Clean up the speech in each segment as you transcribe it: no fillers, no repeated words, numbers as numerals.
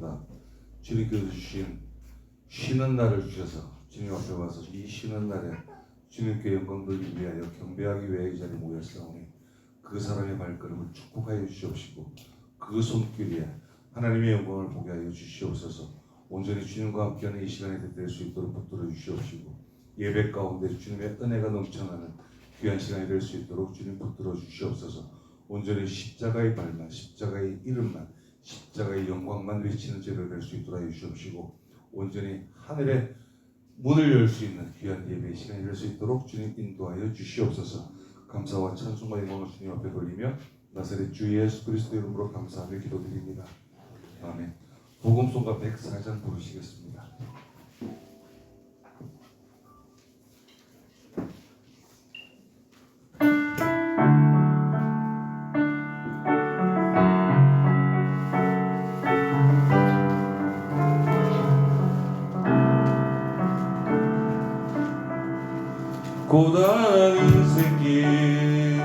감사합니다. 주님께서 주신 쉬는 날을 주셔서 주님 앞에 와서 이 쉬는 날에 주님께 영광 돌리기 위하여 경배하기 위해 이 자리에 모였사오니 그 사람의 발걸음을 축복하여 주시옵시고 그 손길 위에 하나님의 영광을 보게 하여 주시옵소서. 온전히 주님과 함께하는 이 시간이 될 수 있도록 붙들어 주시옵시고 예배 가운데 주님의 은혜가 넘쳐나는 귀한 시간이 될 수 있도록 주님 붙들어 주시옵소서. 온전히 십자가의 발만, 십자가의 이름만, 십자가의 영광만 외치는 제대로 될 수 있도록 해주시옵시고 온전히 하늘의 문을 열 수 있는 귀한 예배의 시간이 될 수 있도록 주님 인도하여 주시옵소서. 감사와 찬송과 영광을 주님 앞에 돌리며 나사렛 주 예수 그리스도 이름으로 감사하며 기도드립니다. 아멘. 복음송가 104장 부르시겠습니다. 고단한 인생길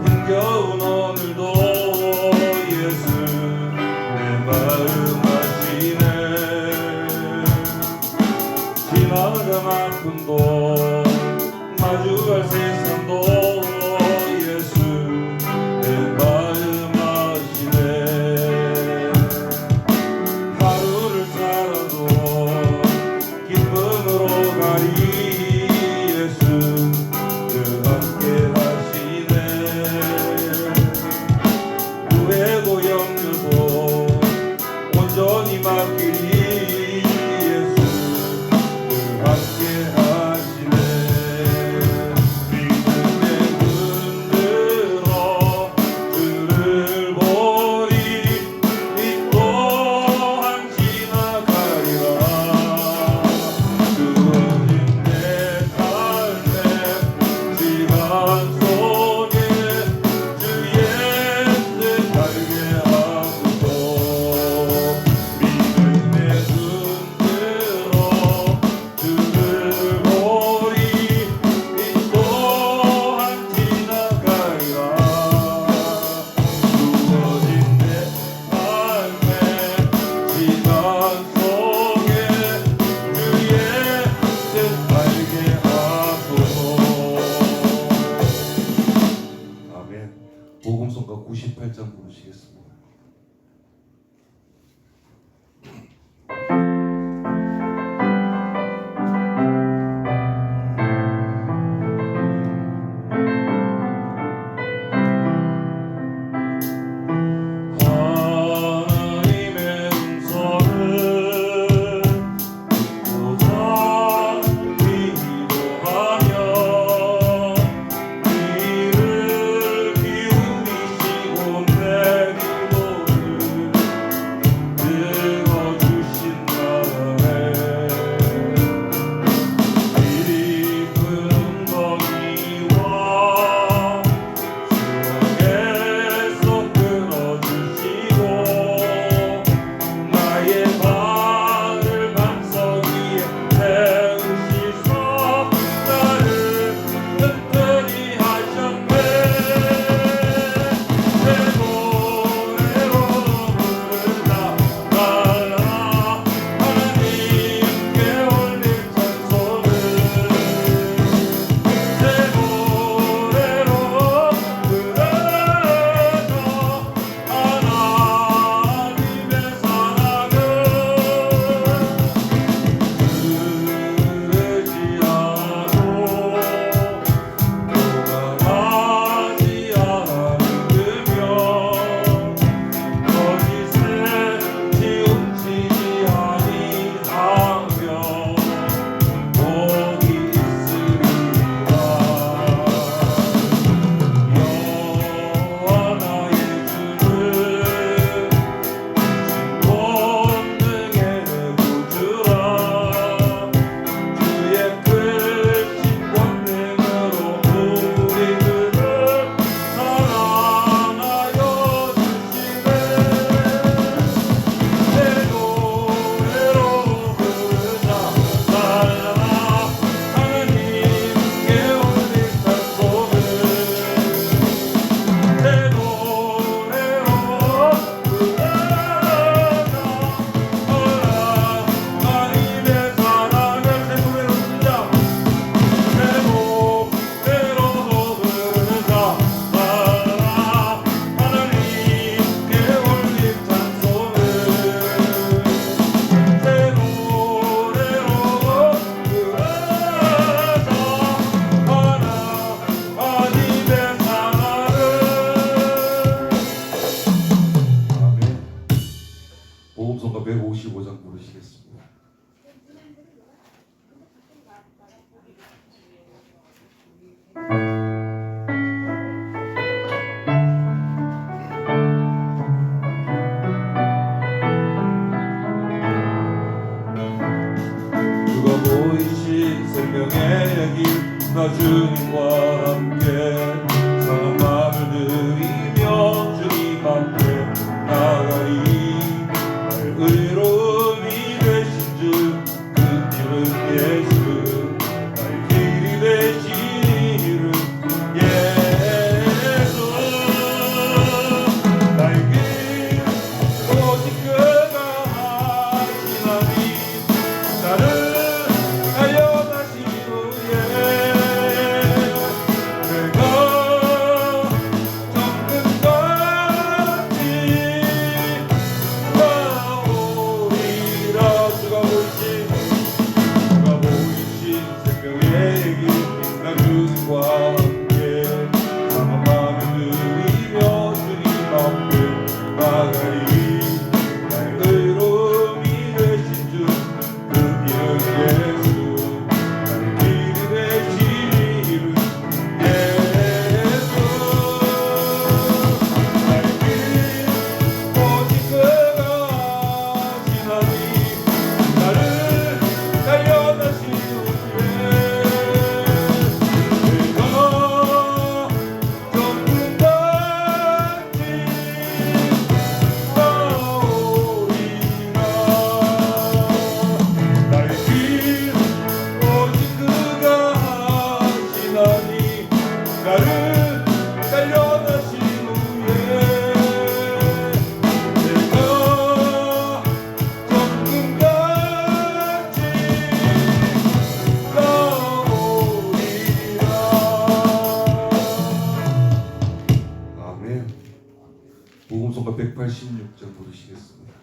힘겨운 오늘도 예수 내 마음 아시네. 지나간 아픔도 마주할 세상도 예수 내 마음 아시네. 하루를 살아도 기쁨으로 가리 예수 함께 하시네. 복음성가 155장 부르시겠습니다. 누가 보이신 생명의 길 나 주님과 함께 상한 마음을 들이며 주님 앞에 나가리. 나의 의로움이 되신 주 그 이름 예수. 나의 길이 되신 이름 예수. 나의 길 오직 그가 하시나니 나를 달려가신 후에 내가 정금같이 나오리라. 주가 보이신 생명의 길 나 주님과 함께 상한 마음을 들이며 주님 앞에 나가리. 나의 의로움이 되신 주 그 이름 예수. 나의 길이 되신 이름 예수. 나의 길 오직 그가 하시나니 나를 달려가신 후에 내가 정금같이 나오리라. 나의 길 오직 그가 하시나니 나를 달려가신 후에 내가 정금같이 나오리라. 아멘. 복음성가 186장 부르시겠습니다.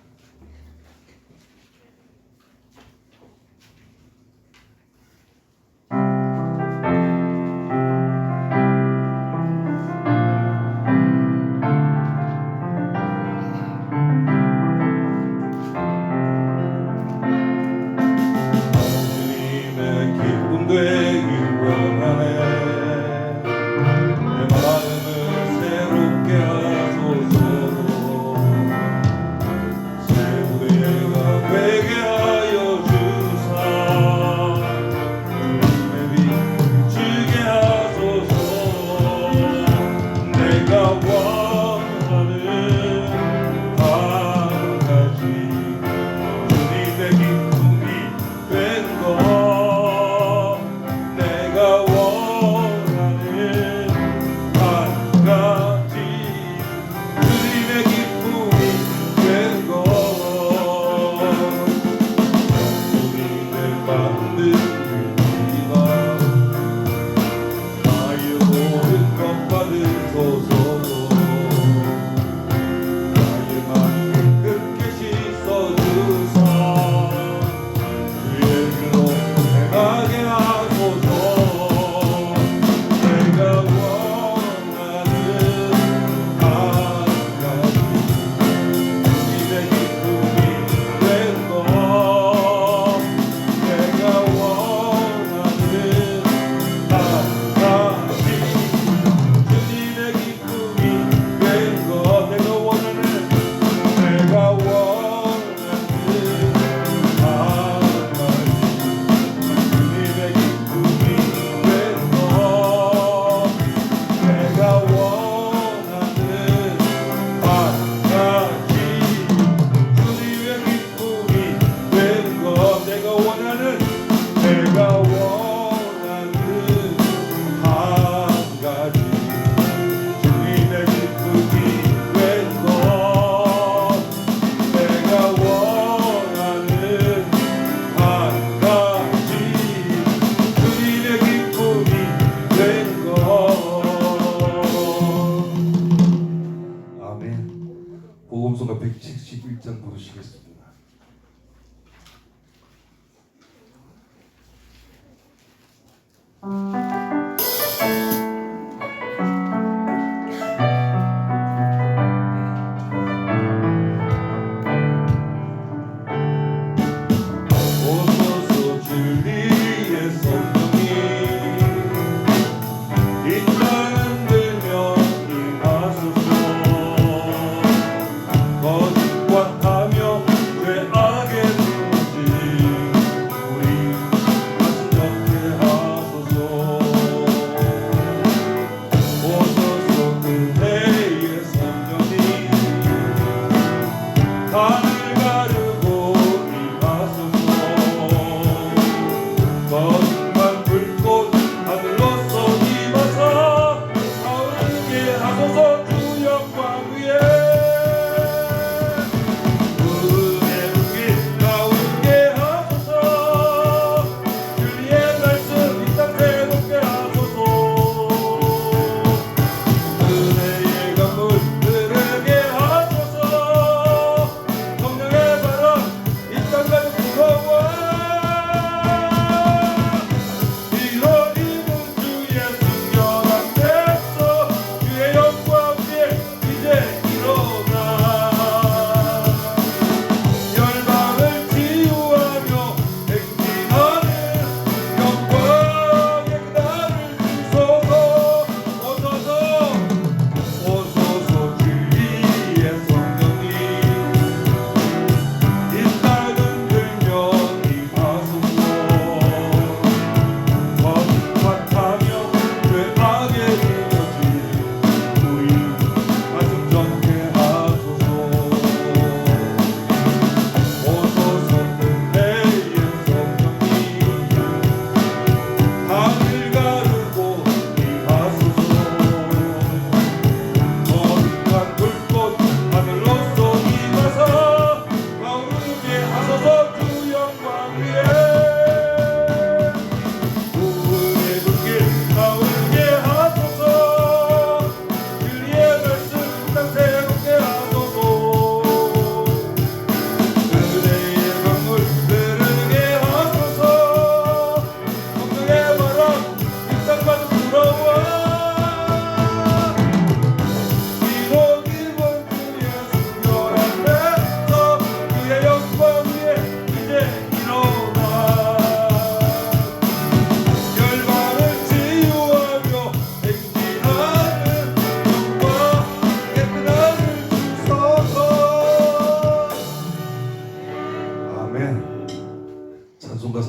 주님의 기쁨 되길 원하네. 내 마음을 새롭게 하소서. 새 무대가 되게 하여 주사. 주님의 빛 주게 하소서. 내가 원하는 한 가지 주님의 기쁨이 된 것. 내가 원하는 한 가지 주님의 기쁨이 된 것. 주님의 만든 일이가 나의 모든 것 받으소서. 나의 맘을 끝게 씻어주사. 주의 길로 행하게 하소서. 내가 원하는 한 가지 주님의 기쁨이 된 것. 내가 원하는 한 가지 주님의 기쁨이 된 것. 내가 원하는 한 가지 주님의 기쁨이 된 것. 내가 원하는 한 가지 주님의 기쁨이 된 것. 내가 원하는 한 가지 주님의 기쁨이 된 것. 내가 원하는 한 가지 주님의 기쁨이 된 것. 아멘. 복음성가 171장 부르시겠습니다.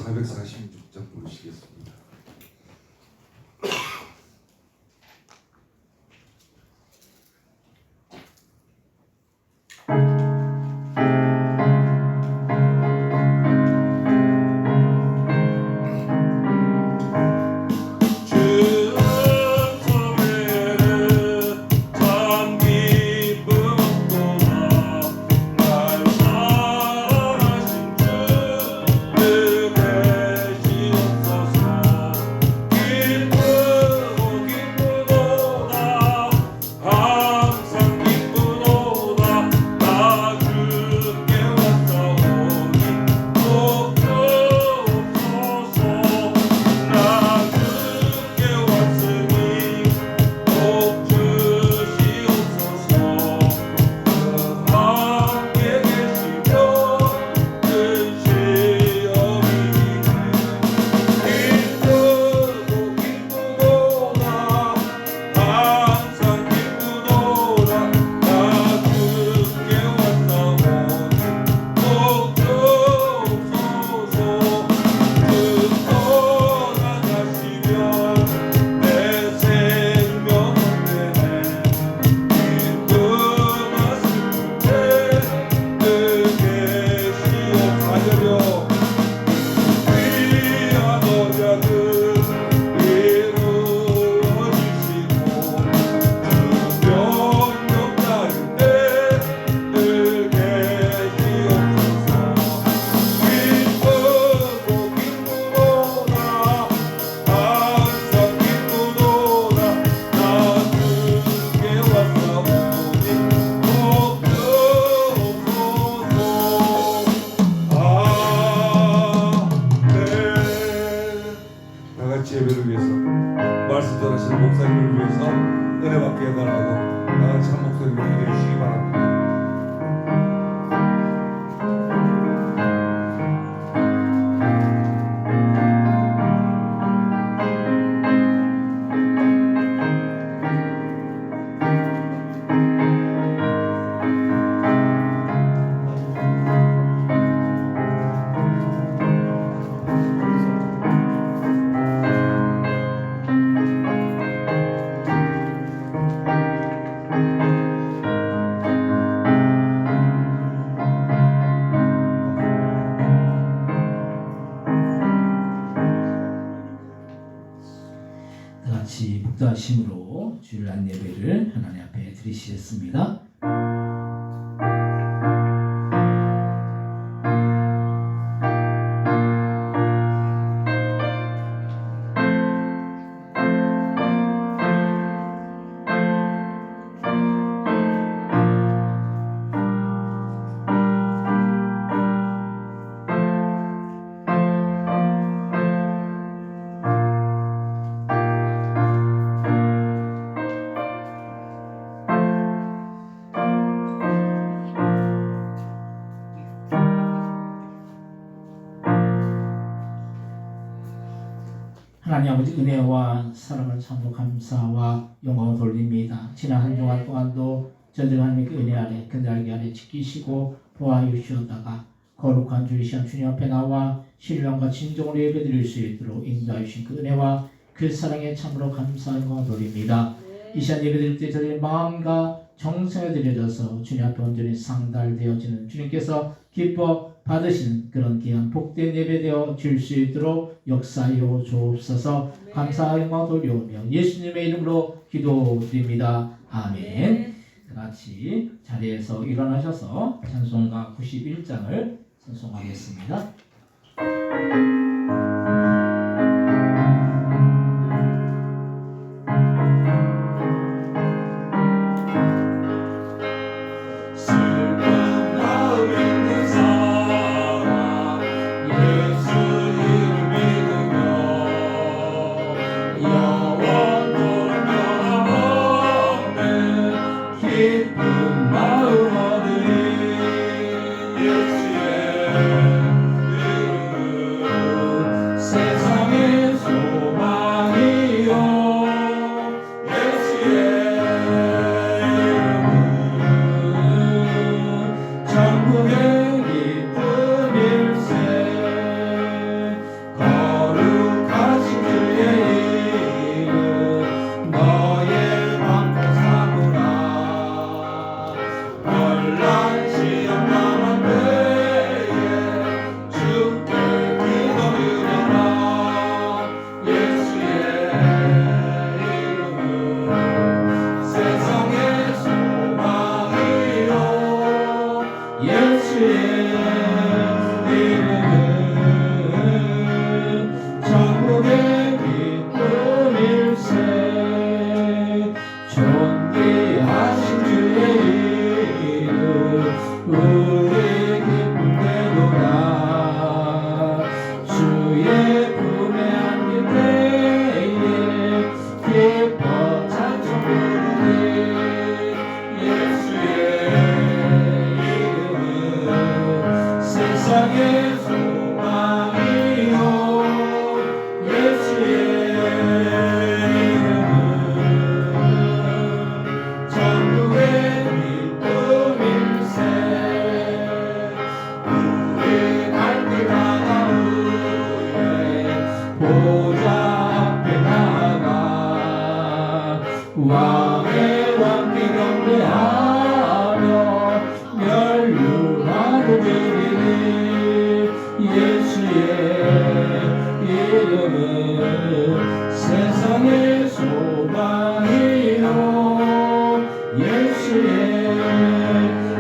446장 부르시겠습니다. 예배를 위해서 말씀 전하시는 목사님을 위해서 은혜 받게 해달라고 다 같이 한 목소리로 기도해 주시기 바랍니다. 같이 묵도하심으로 주일 안예배를 하나님 앞에 드리시겠습니다. 하나님 아버지 은혜와 사랑을 참으로 감사와 영광을 돌립니다. 지난 한 주간 동안도 저들 하나님의 은혜 아래 그날개 아래 지키시고 보아주시었다가 거룩한 주일 시간 주님 앞에 나와 신령과 진정으로 예배드릴 수 있도록 인도하여 주신 그 은혜와 그 사랑에 참으로 감사와 영광을 돌립니다. 이 시간 예배드릴 때 저희의 마음과 정성에 들여져서 주님 앞에 온전히 상달되어지는 주님께서 기뻐 받으시는 그런 귀한 복된 예배되어 줄 수 있도록 역사하여 주옵소서. 감사와 영광 돌려오며 예수님의 이름으로 기도드립니다. 아멘. 같이 자리에서 일어나셔서 찬송가 91장을 찬송하겠습니다. 예수의 이름 세상의 소망이요 예수의 이름은 천국의 기쁨일세. 우리 갈길 다가오네 보좌 앞에 나가 왕의 왕께 경배하며 멸류관을 드리니 예수의 이름은 세상의 소망이요 예수의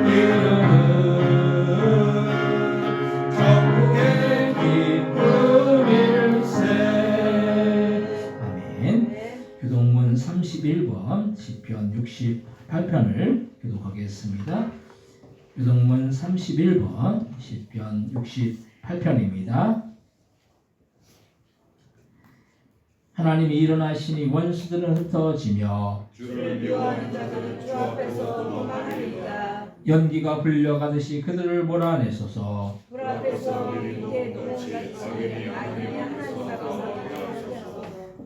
이름은 천국의 기쁨일세. 아멘. 교동문 31번 시편 68편을 교독하겠습니다. 교동문 31번 시편 68편입니다. 하나님이 일어나시니 원수들은 흩어지며 주를 미워하는 자들은 주 앞에서 도망하리이다. 연기가 불려가듯이 그들을 몰아내소서. 불 앞에서 이게 노릇같이 아니면 하나님 앞에서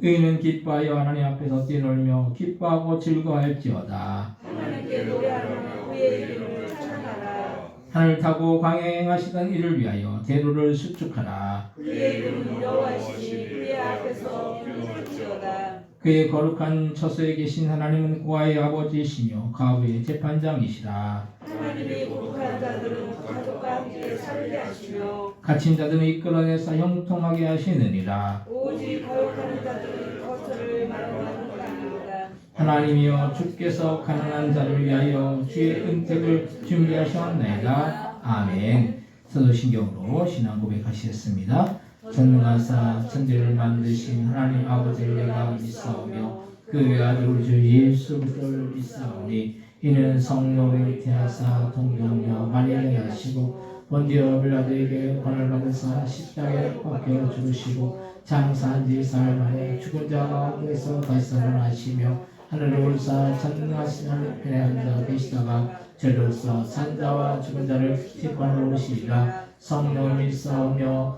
의인은 기뻐하여 하나님 앞에서 뛰놀며 기뻐하고 즐거워할지어다. 하나님께 노래하며 그의 이름을 찬양하라. 하늘 타고 광야에 행하시던 이를 위하여 대로를 수축하라. 그의 이름은 여호와시니 그의 앞에서 기도할지어다. 그의 거룩한 처소에 계신 하나님은 고아의 아버지이시며 가부의 재판장이시라. 하나님이 거룩한 자들은 가족과 함께 살게 하시며 갇힌 자들은 이끌어내사 형통하게 하시느니라. 오직 거룩한 자들은 거처를 마련하는 것입니다. 하나님이여 주께서 가난한 자를 위하여 주의 은택을 준비하셨나이다. 아멘. 사도신경으로 신앙 고백하시겠습니다. 전능하사 천지를 만드신 하나님 아버지를 내가 믿사오며 그 외아들 우리 주 예수 그리스도를 믿사오니 이는 성령을 태하사 동정녀 마리아에 하시고 본디오 빌라도에게 권을 받으사 십자가에 박혀 죽으시고 장사한 지 사흘 만에 죽은 자 가운데서 다시 살아나시며 하늘을 올사 전능하신 하늘 편에 앉아 계시다가 저로서 산자와 죽은 자를 심판하러 오시리라. 성령을 믿사오며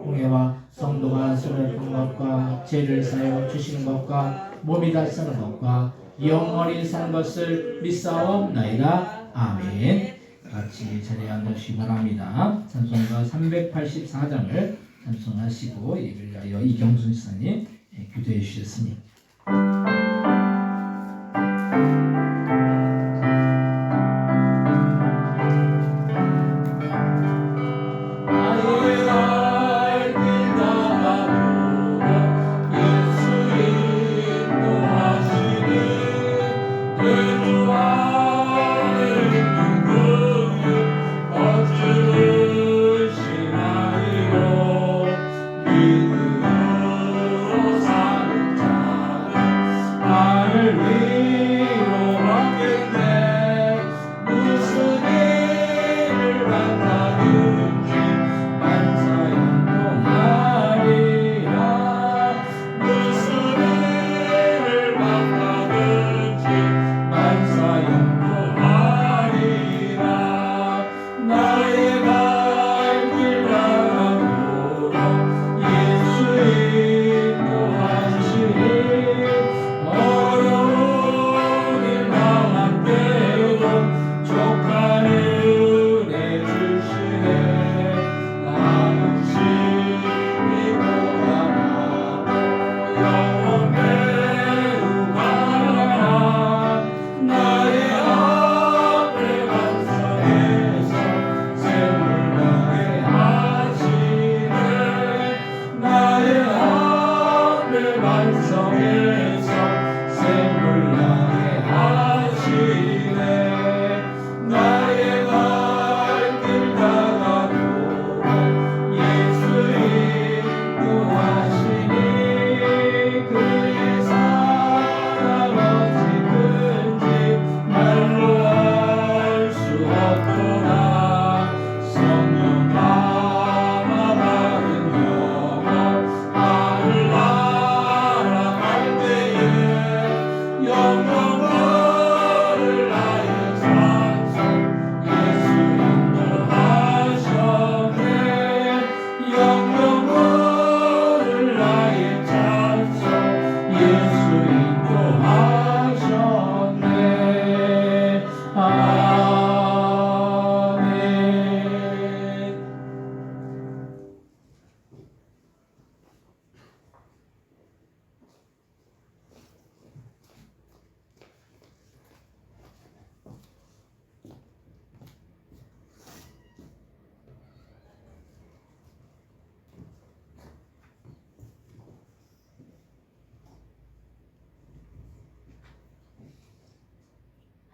공예와 성도가 서로의 것과 죄를 사여 주시는 것과 몸이 다시 사는 것과 영원히 사는 것을 믿사옵나이다. 아멘. 같이 자리에 앉으시기 바랍니다. 찬송가 384장을 찬송하시고 이를 위하여 이경순 시사님 기도해 주셨습니다. 믿음으로 사는 자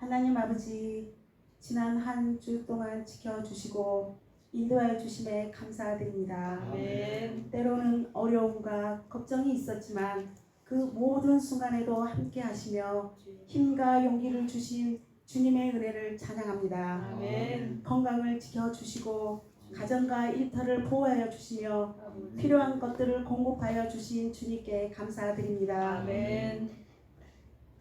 하나님 아버지, 지난 한 주 동안 지켜주시고 인도하여 주심에 감사드립니다. 아멘. 때로는 어려움과 걱정이 있었지만 그 모든 순간에도 함께 하시며 힘과 용기를 주신 주님의 은혜를 찬양합니다. 아멘. 건강을 지켜주시고 가정과 일터를 보호하여 주시며 필요한 것들을 공급하여 주신 주님께 감사드립니다. 아멘.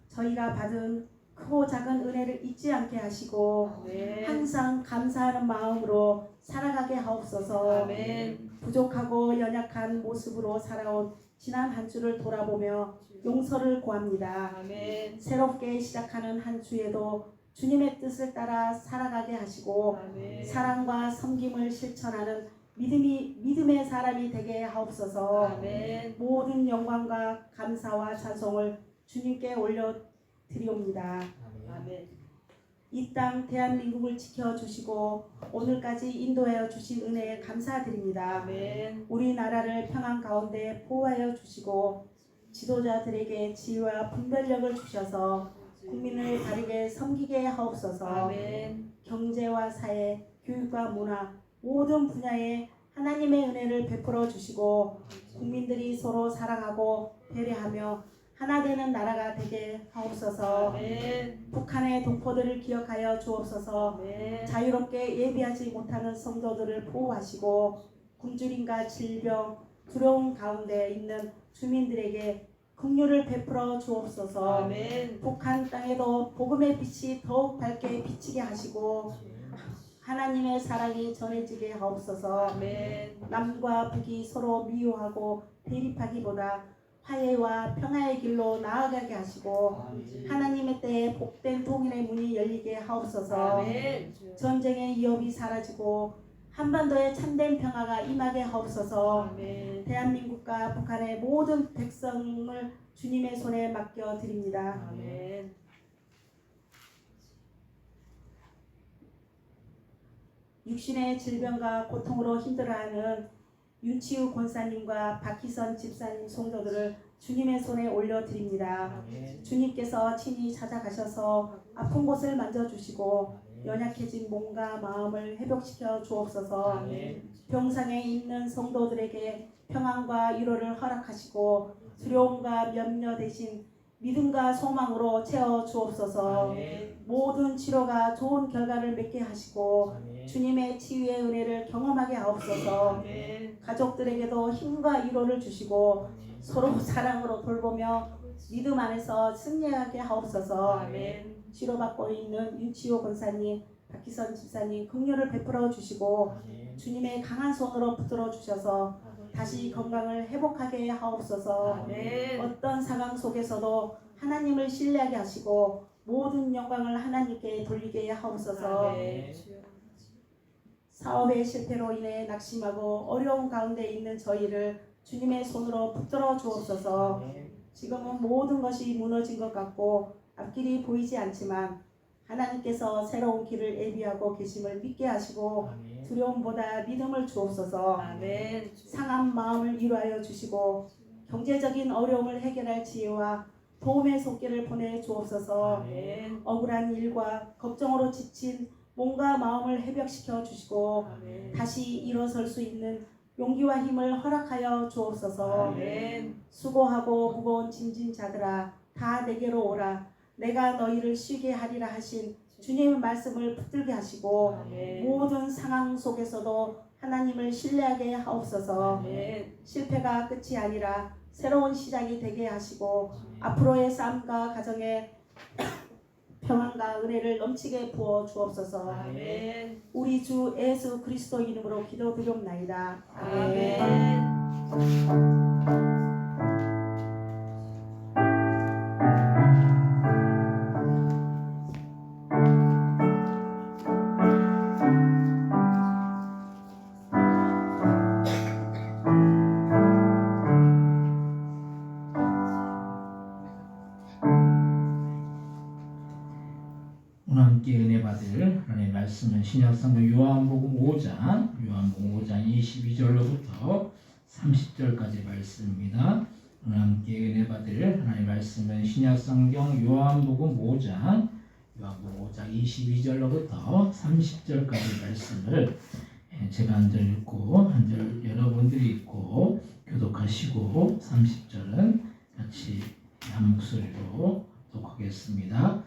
저희가 받은 크고 작은 은혜를 잊지 않게 하시고 아멘. 항상 감사하는 마음으로 살아가게 하옵소서. 아멘. 부족하고 연약한 모습으로 살아온 지난 한 주를 돌아보며 용서를 구합니다. 아멘. 새롭게 시작하는 한 주에도 주님의 뜻을 따라 살아가게 하시고 아멘. 사랑과 섬김을 실천하는 믿음의 사람이 되게 하옵소서. 아멘. 모든 영광과 감사와 찬송을 주님께 올려드리옵니다. 아멘. 이 땅 대한민국을 지켜주시고 오늘까지 인도하여 주신 은혜에 감사드립니다. 아멘. 우리나라를 평안 가운데 보호하여 주시고 지도자들에게 지혜와 분별력을 주셔서 국민을 바르게 섬기게 하옵소서. 아멘. 경제와 사회, 교육과 문화 모든 분야에 하나님의 은혜를 베풀어 주시고 국민들이 서로 사랑하고 배려하며 하나 되는 나라가 되게 하옵소서. 아멘. 북한의 동포들을 기억하여 주옵소서. 아멘. 자유롭게 예비하지 못하는 성도들을 보호하시고 굶주림과 질병, 두려움 가운데 있는 주민들에게 긍휼을 베풀어 주옵소서. 아멘. 북한 땅에도 복음의 빛이 더욱 밝게 비치게 하시고 하나님의 사랑이 전해지게 하옵소서. 아멘. 남과 북이 서로 미워하고 대립하기보다 화해와 평화의 길로 나아가게 하시고 하나님의 때에 복된 통일의 문이 열리게 하옵소서. 아멘. 전쟁의 위협이 사라지고 한반도에 참된 평화가 임하게 하옵소서. 아멘. 대한민국과 북한의 모든 백성을 주님의 손에 맡겨 드립니다. 아멘. 육신의 질병과 고통으로 힘들어하는 윤치우 권사님과 박희선 집사님 성도들을 주님의 손에 올려드립니다. 주님께서 친히 찾아가셔서 아픈 곳을 만져주시고 연약해진 몸과 마음을 회복시켜 주옵소서. 아멘. 병상에 있는 성도들에게 평안과 위로를 허락하시고 두려움과 염려 대신 믿음과 소망으로 채워 주옵소서. 아멘. 모든 치료가 좋은 결과를 맺게 하시고 주님의 치유의 은혜를 경험하게 하옵소서. 아멘. 가족들에게도 힘과 위로를 주시고 서로 사랑으로 돌보며 믿음 안에서 승리하게 하옵소서. 아멘. 치료받고 있는 윤치호 권사님, 박희선 집사님 긍휼을 베풀어 주시고 주님의 강한 손으로 붙들어 주셔서 다시 건강을 회복하게 하옵소서. 아멘. 어떤 상황 속에서도 하나님을 신뢰하게 하시고 모든 영광을 하나님께 돌리게 하옵소서. 아멘. 사업의 실패로 인해 낙심하고 어려운 가운데 있는 저희를 주님의 손으로 붙들어 주옵소서. 지금은 모든 것이 무너진 것 같고 앞길이 보이지 않지만 하나님께서 새로운 길을 예비하고 계심을 믿게 하시고 두려움보다 믿음을 주옵소서. 아멘. 상한 마음을 위로하여 주시고 경제적인 어려움을 해결할 지혜와 도움의 손길을 보내 주옵소서. 아멘. 억울한 일과 걱정으로 지친 몸과 마음을 회복시켜 주시고 아멘. 다시 일어설 수 있는 용기와 힘을 허락하여 주옵소서. 아멘. 수고하고 무거운 짐진 자들아 다 내게로 오라. 내가 너희를 쉬게 하리라 하신 주님의 말씀을 붙들게 하시고 아멘. 모든 상황 속에서도 하나님을 신뢰하게 하옵소서. 아멘. 실패가 끝이 아니라 새로운 시작이 되게 하시고 앞으로의 삶과 가정에 평안과 은혜를 넘치게 부어 주옵소서. 아멘. 우리 주 예수 그리스도 이름으로 기도드리옵나이다. 아멘. 아멘. 오늘 함께 은혜 받을 하나님의 말씀은 신약성경 요한복음 5장 22절로부터 30절까지 말씀입니다. 오늘 함께 은혜 받을 하나님의 말씀은 신약성경 요한복음 5장 요한복음 5장 22절로부터 30절까지 말씀을 제가 한 절 읽고 한 절 여러분들이 읽고 교독하시고 30절은 같이 한 목소리로 독하겠습니다.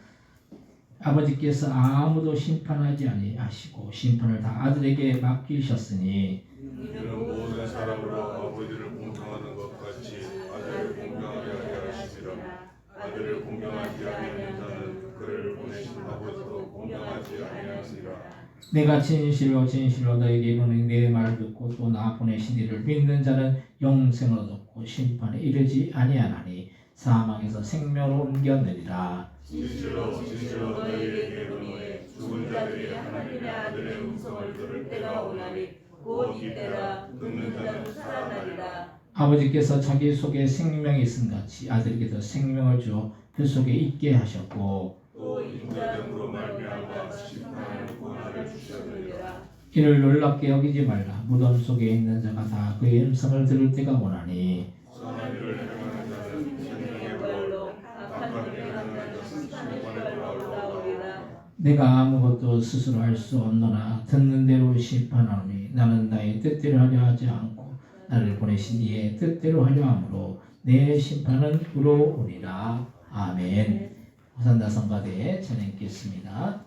아버지께서 아무도 심판하지 아니하시고 심판을 다 아들에게 맡기셨으니 이는 모든 사람으로 아버지를 공경하는 것 같이 아들을 공경하게 하려 하심이라. 아들을 공경하지 아니하는 자는 그를 보내신 아버지도 공경하지 아니하니라. 내가 진실로 진실로 너에게 이르노니 내 말을 듣고 또 나 보내신 이를 믿는 자는 영생을 얻고 심판에 이르지 아니하나니 사망에서 생명으로 옮겨내리라. 진실로 진실로 너희에게 이르노니 죽은 자들이 하나님의 아들의 음성을 들을 때가 오나니 곧 이때라. 듣는 자는 살아나리라. 아버지께서 자기 속에 생명이 있음 같이 아들에게도 생명을 주어 그 속에 있게 하셨고 또 인자됨으로 말미암아 심판하는 권한을 주셨느니라. 이를 놀랍게 여기지 말라. 무덤 속에 있는 자가 다 그의 음성을 들을 때가 오나니 선한 일을 행하는 자는 생명의 벌로 악한 일을 하는 자는 심판의 벌로 올라오리라. 내가 아무것도 스스로 할 수 없노라. 듣는 대로 심판하노니 나는 나의 뜻대로 하려 하지 않고 나를 보내신 이의 뜻대로 하려 함으로 내 심판은 의로우니라. 아멘. 호산나 성가대에 찬양했습니다.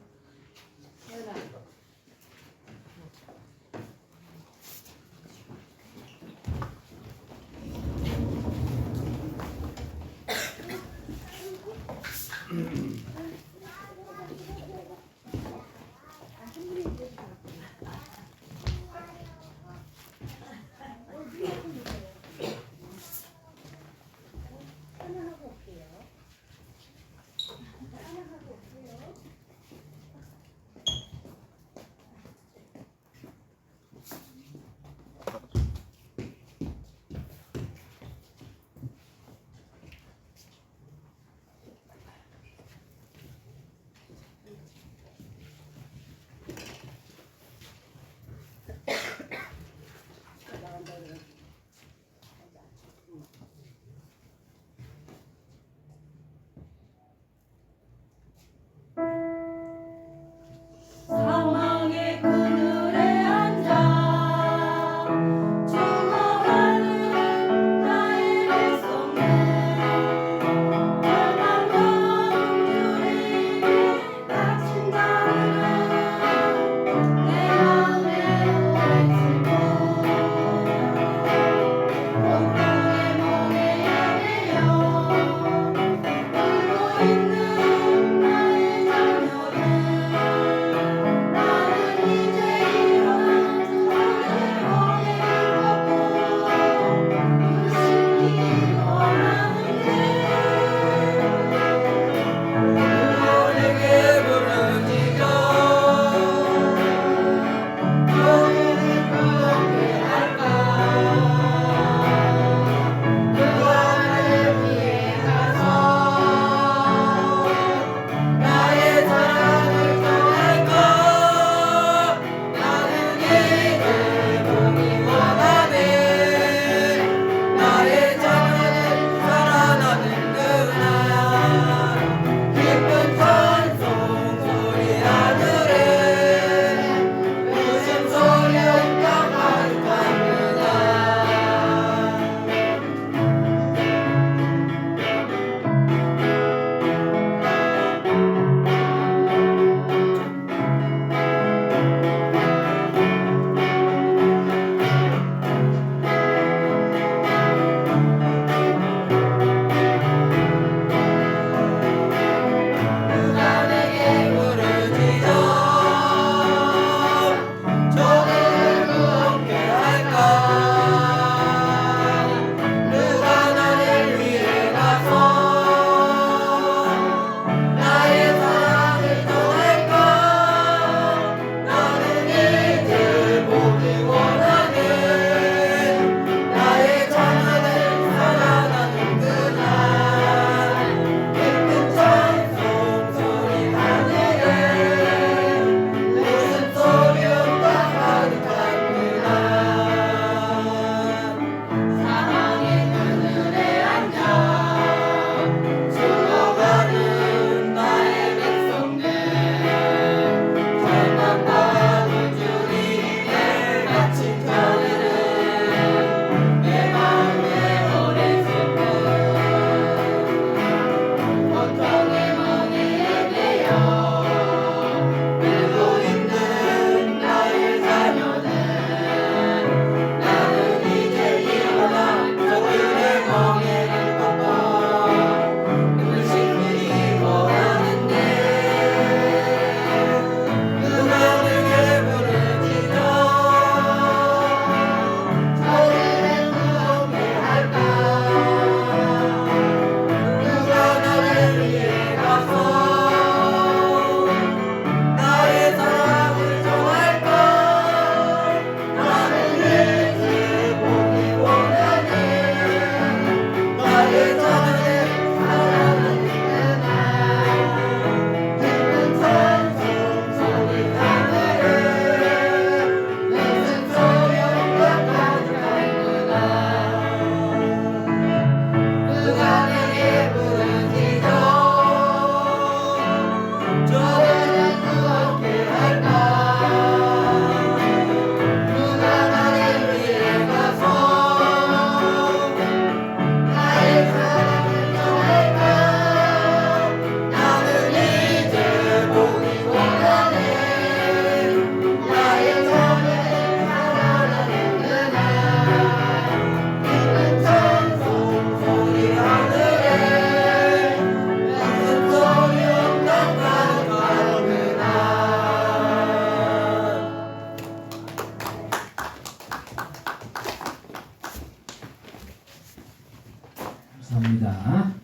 감사합니다.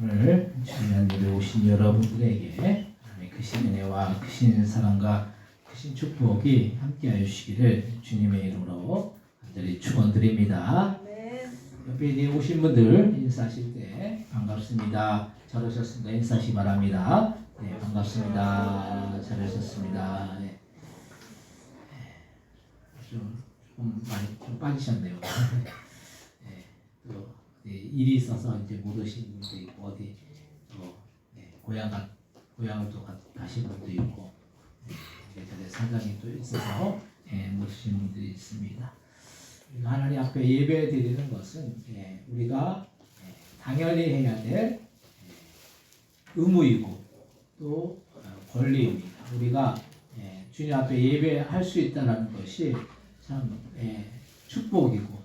오늘 주님의 예배 오신 여러분들에게 하나님의 크신 은혜와 크신 사랑과 크신 축복이 함께하여 주시기를 주님의 이름으로 간절히 축원드립니다. 아멘. 옆에 이제 오신 분들 인사하실 때 반갑습니다. 잘 오셨습니다. 인사하시기 바랍니다. 네, 반갑습니다. 잘 오셨습니다. 네. 좀 많이 좀 빠지셨네요. 네, 또 일이 있어서 이제 못 오신 분도 있고 어디 또 고향을 또 가신 분도 있고 이래저래 사정이 또 있어서 못 오신 분들이 있습니다. 우리가 하나님 앞에 예배 드리는 것은 우리가 당연히 해야 될 의무이고 또 권리입니다. 우리가 주님 앞에 예배할 수 있다는 것이 참 축복이고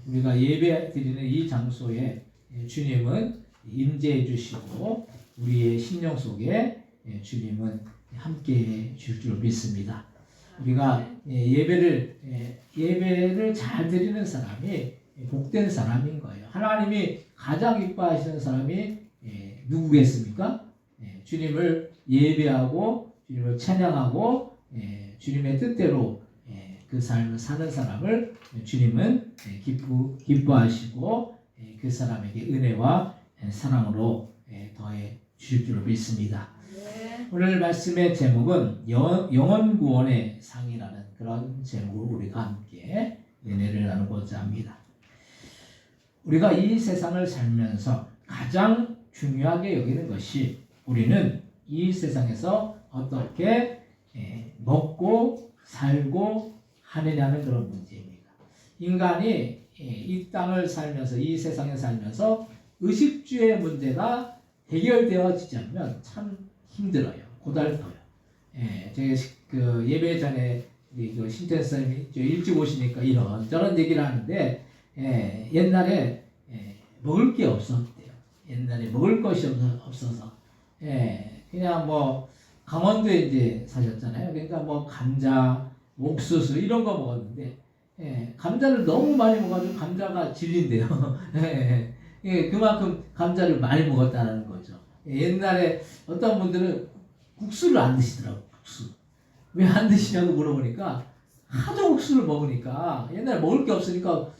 우리가 예배 드리는 이 장소에 주님은 임재해 주시고 우리의 심령 속에 주님은 함께해 줄 줄 믿습니다. 우리가 예배를 잘 드리는 사람이 복된 사람인 거예요. 하나님이 가장 기뻐하시는 사람이 누구겠습니까? 주님을 예배하고 주님을 찬양하고 주님의 뜻대로 그 삶을 사는 사람을 주님은 기뻐하시고 그 사람에게 은혜와 사랑으로 더해 주실 줄 믿습니다. 네. 오늘 말씀의 제목은 영혼구원의 상이라는 그런 제목으로 우리가 함께 은혜를 나누고자 합니다. 우리가 이 세상을 살면서 가장 중요하게 여기는 것이 우리는 이 세상에서 어떻게 먹고 살고 하느냐는 그런 문제입니다. 인간이 이 땅을 살면서 이 세상에 살면서 의식주의 문제가 해결되어지지 않으면 참 힘들어요. 고달퍼요. 제가 그 예배 전에 그 신태 선생님이 일찍 오시니까 이런저런 얘기를 하는데 옛날에 먹을 게 없었대요. 옛날에 먹을 것이 없어서 그냥 뭐 강원도에 이제 사셨잖아요. 그러니까 뭐 감자, 옥수수 이런 거 먹었는데 감자를 너무 많이 먹어가지고 감자가 질린대요. 그만큼 감자를 많이 먹었다는 거죠. 옛날에 어떤 분들은 국수를 안 드시더라고요. 국수. 왜 안 드시냐고 물어보니까 하도 국수를 먹으니까 옛날에 먹을 게 없으니까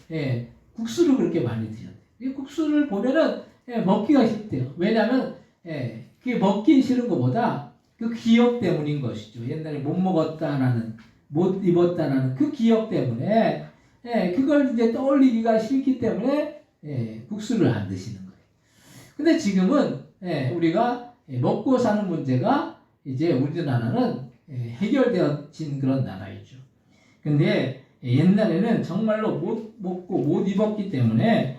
국수를 그렇게 많이 드셨대요. 이 국수를 보면은 먹기가 싫대요. 왜냐하면 그게 먹기 싫은 것보다 그 기억 때문인 것이죠. 옛날에 못 먹었다라는 못 입었다라는 그 기억 때문에 그걸 이제 떠올리기가 싫기 때문에 국수를 안 드시는 거예요. 근데 지금은 우리가 먹고 사는 문제가 이제 우리나라는 해결되어진 그런 나라이죠. 근데 옛날에는 정말로 못 먹고 못 입었기 때문에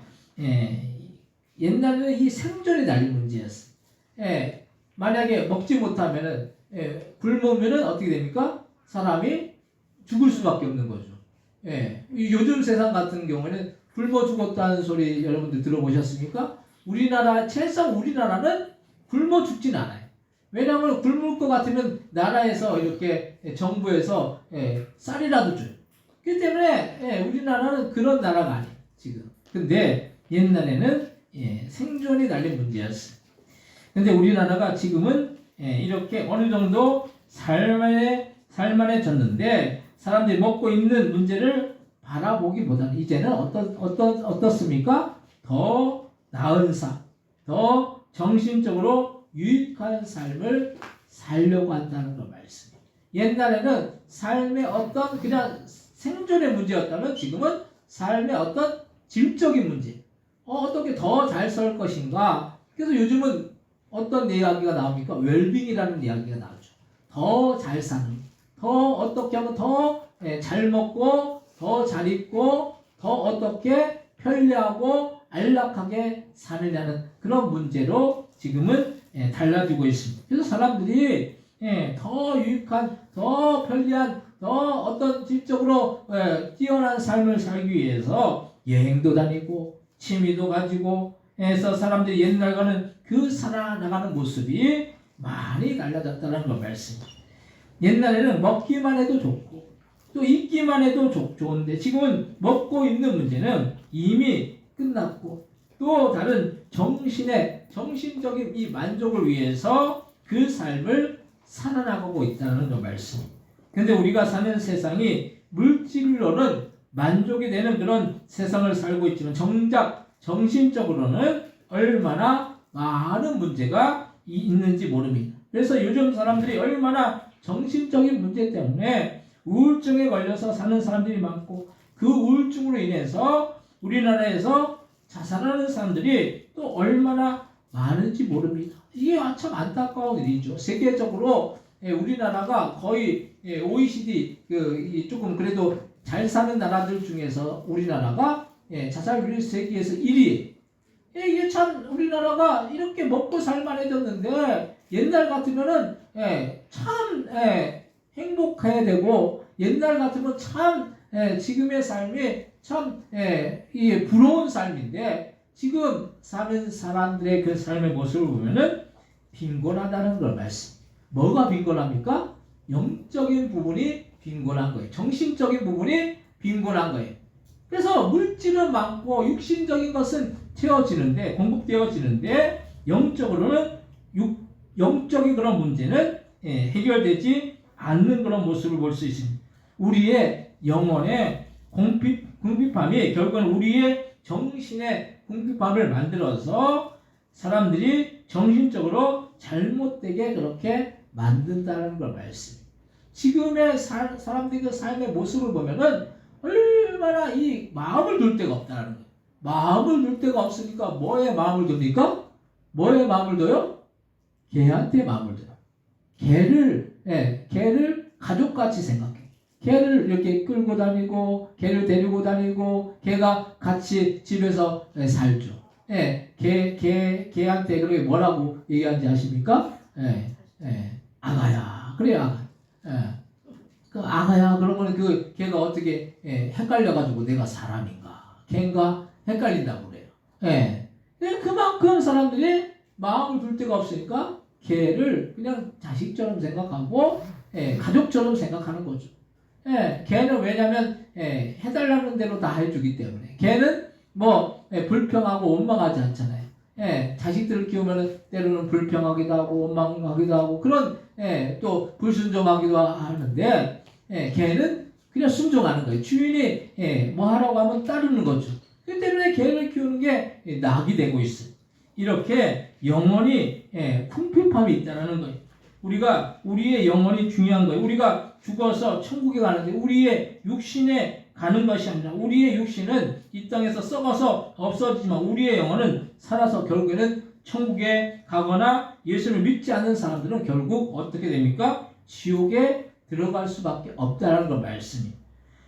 옛날에는 이 생존이 달린 문제였어요. 만약에 먹지 못하면은 굶으면은 어떻게 됩니까? 사람이 죽을 수밖에 없는 거죠. 요즘 세상 같은 경우에는 굶어 죽었다는 소리 여러분들 들어보셨습니까? 채성 우리나라는 굶어 죽진 않아요. 왜냐하면 굶을 것 같으면 나라에서 이렇게 정부에서 쌀이라도 줘요. 그렇기 때문에 우리나라는 그런 나라가 아니에요. 지금. 근데 옛날에는 생존이 달린 문제였어요. 근데 우리나라가 지금은 이렇게 어느 정도 살만해졌는데 사람들이 먹고 있는 문제를 바라보기보다는 이제는 어떻습니까? 더 나은 삶, 더 정신적으로 유익한 삶을 살려고 한다는 거 말씀이에요. 옛날에는 삶의 어떤 그냥 생존의 문제였다면 지금은 삶의 어떤 질적인 문제, 어떻게 더 잘 살 것인가. 그래서 요즘은 어떤 이야기가 나옵니까? 웰빙이라는 이야기가 나오죠. 더 잘 사는, 더 어떻게 하면 더 잘 먹고, 더 잘 입고, 더 어떻게 편리하고 안락하게 사느냐는 그런 문제로 지금은 달라지고 있습니다. 그래서 사람들이 더 유익한, 더 편리한, 더 어떤 질적으로 뛰어난 삶을 살기 위해서 여행도 다니고 취미도 가지고 해서 사람들이 옛날과는 그 살아나가는 모습이 많이 달라졌다는 걸 말씀입니다. 옛날에는 먹기만 해도 좋고 또 입기만 해도 좋은데 지금은 먹고 입는 문제는 이미 끝났고 또 다른 정신적인 이 만족을 위해서 그 삶을 살아나가고 있다는 그 말씀. 근데 우리가 사는 세상이 물질로는 만족이 되는 그런 세상을 살고 있지만 정작 정신적으로는 얼마나 많은 문제가 있는지 모릅니다. 그래서 요즘 사람들이 얼마나 정신적인 문제 때문에 우울증에 걸려서 사는 사람들이 많고 그 우울증으로 인해서 우리나라에서 자살하는 사람들이 또 얼마나 많은지 모릅니다. 이게 참 안타까운 일이죠. 세계적으로 우리나라가 거의 OECD 조금 그래도 잘 사는 나라들 중에서 우리나라가 자살률이 세계에서 1위. 이게 참 우리나라가 이렇게 먹고 살만해졌는데 옛날 같으면은 참 행복해야 되고 옛날 같으면 참 지금의 삶이 참 이게 부러운 삶인데 지금 사는 사람들의 그 삶의 모습을 보면은 빈곤하다는 걸 말씀. 뭐가 빈곤합니까? 영적인 부분이 빈곤한 거예요. 정신적인 부분이 빈곤한 거예요. 그래서 물질은 많고 육신적인 것은 채워지는데 공급되어지는데 영적으로는 영적인 그런 문제는 해결되지 않는 그런 모습을 볼 수 있습니다. 우리의 영혼의 궁핍함이 결국은 우리의 정신의 궁핍함을 만들어서 사람들이 정신적으로 잘못되게 그렇게 만든다는 걸 말씀. 지금의 사람들의 그 삶의 모습을 보면은 얼마나 이 마음을 둘 데가 없다는 거예요. 마음을 둘 데가 없으니까 뭐에 마음을 둡니까? 뭐에 마음을 둬요? 개한테 마음을 둬요. 개를 가족같이 생각해. 개를 이렇게 끌고 다니고, 개를 데리고 다니고, 개가 같이 집에서 살죠. 개한테 그렇게 뭐라고 얘기하는지 아십니까? 아가야. 그래, 아가. 그 아가야, 그러면 그 개가 어떻게 헷갈려가지고 내가 사람인가, 개인가 헷갈린다고 그래요. 그만큼 사람들이 마음을 둘 데가 없으니까 개를 그냥 자식처럼 생각하고 가족처럼 생각하는 거죠. 개는 왜냐면 해달라는 대로 다 해주기 때문에 개는 뭐 불평하고 원망하지 않잖아요. 자식들을 키우면 때로는 불평하기도 하고 원망하기도 하고 그런 또 불순종하기도 하는데 개는 그냥 순종하는 거예요. 주인이 뭐 하라고 하면 따르는 거죠. 그 때문에 개를 키우는 게 낙이 되고 있어요. 이렇게 영혼이 궁핍함이 있다는 거예요. 우리의 영혼이 중요한 거예요. 우리가 죽어서 천국에 가는데 우리의 육신에 가는 것이 아니라 우리의 육신은 이 땅에서 썩어서 없어지지만 우리의 영혼은 살아서 결국에는 천국에 가거나 예수를 믿지 않는 사람들은 결국 어떻게 됩니까? 지옥에 들어갈 수밖에 없다는 걸 말씀이에요.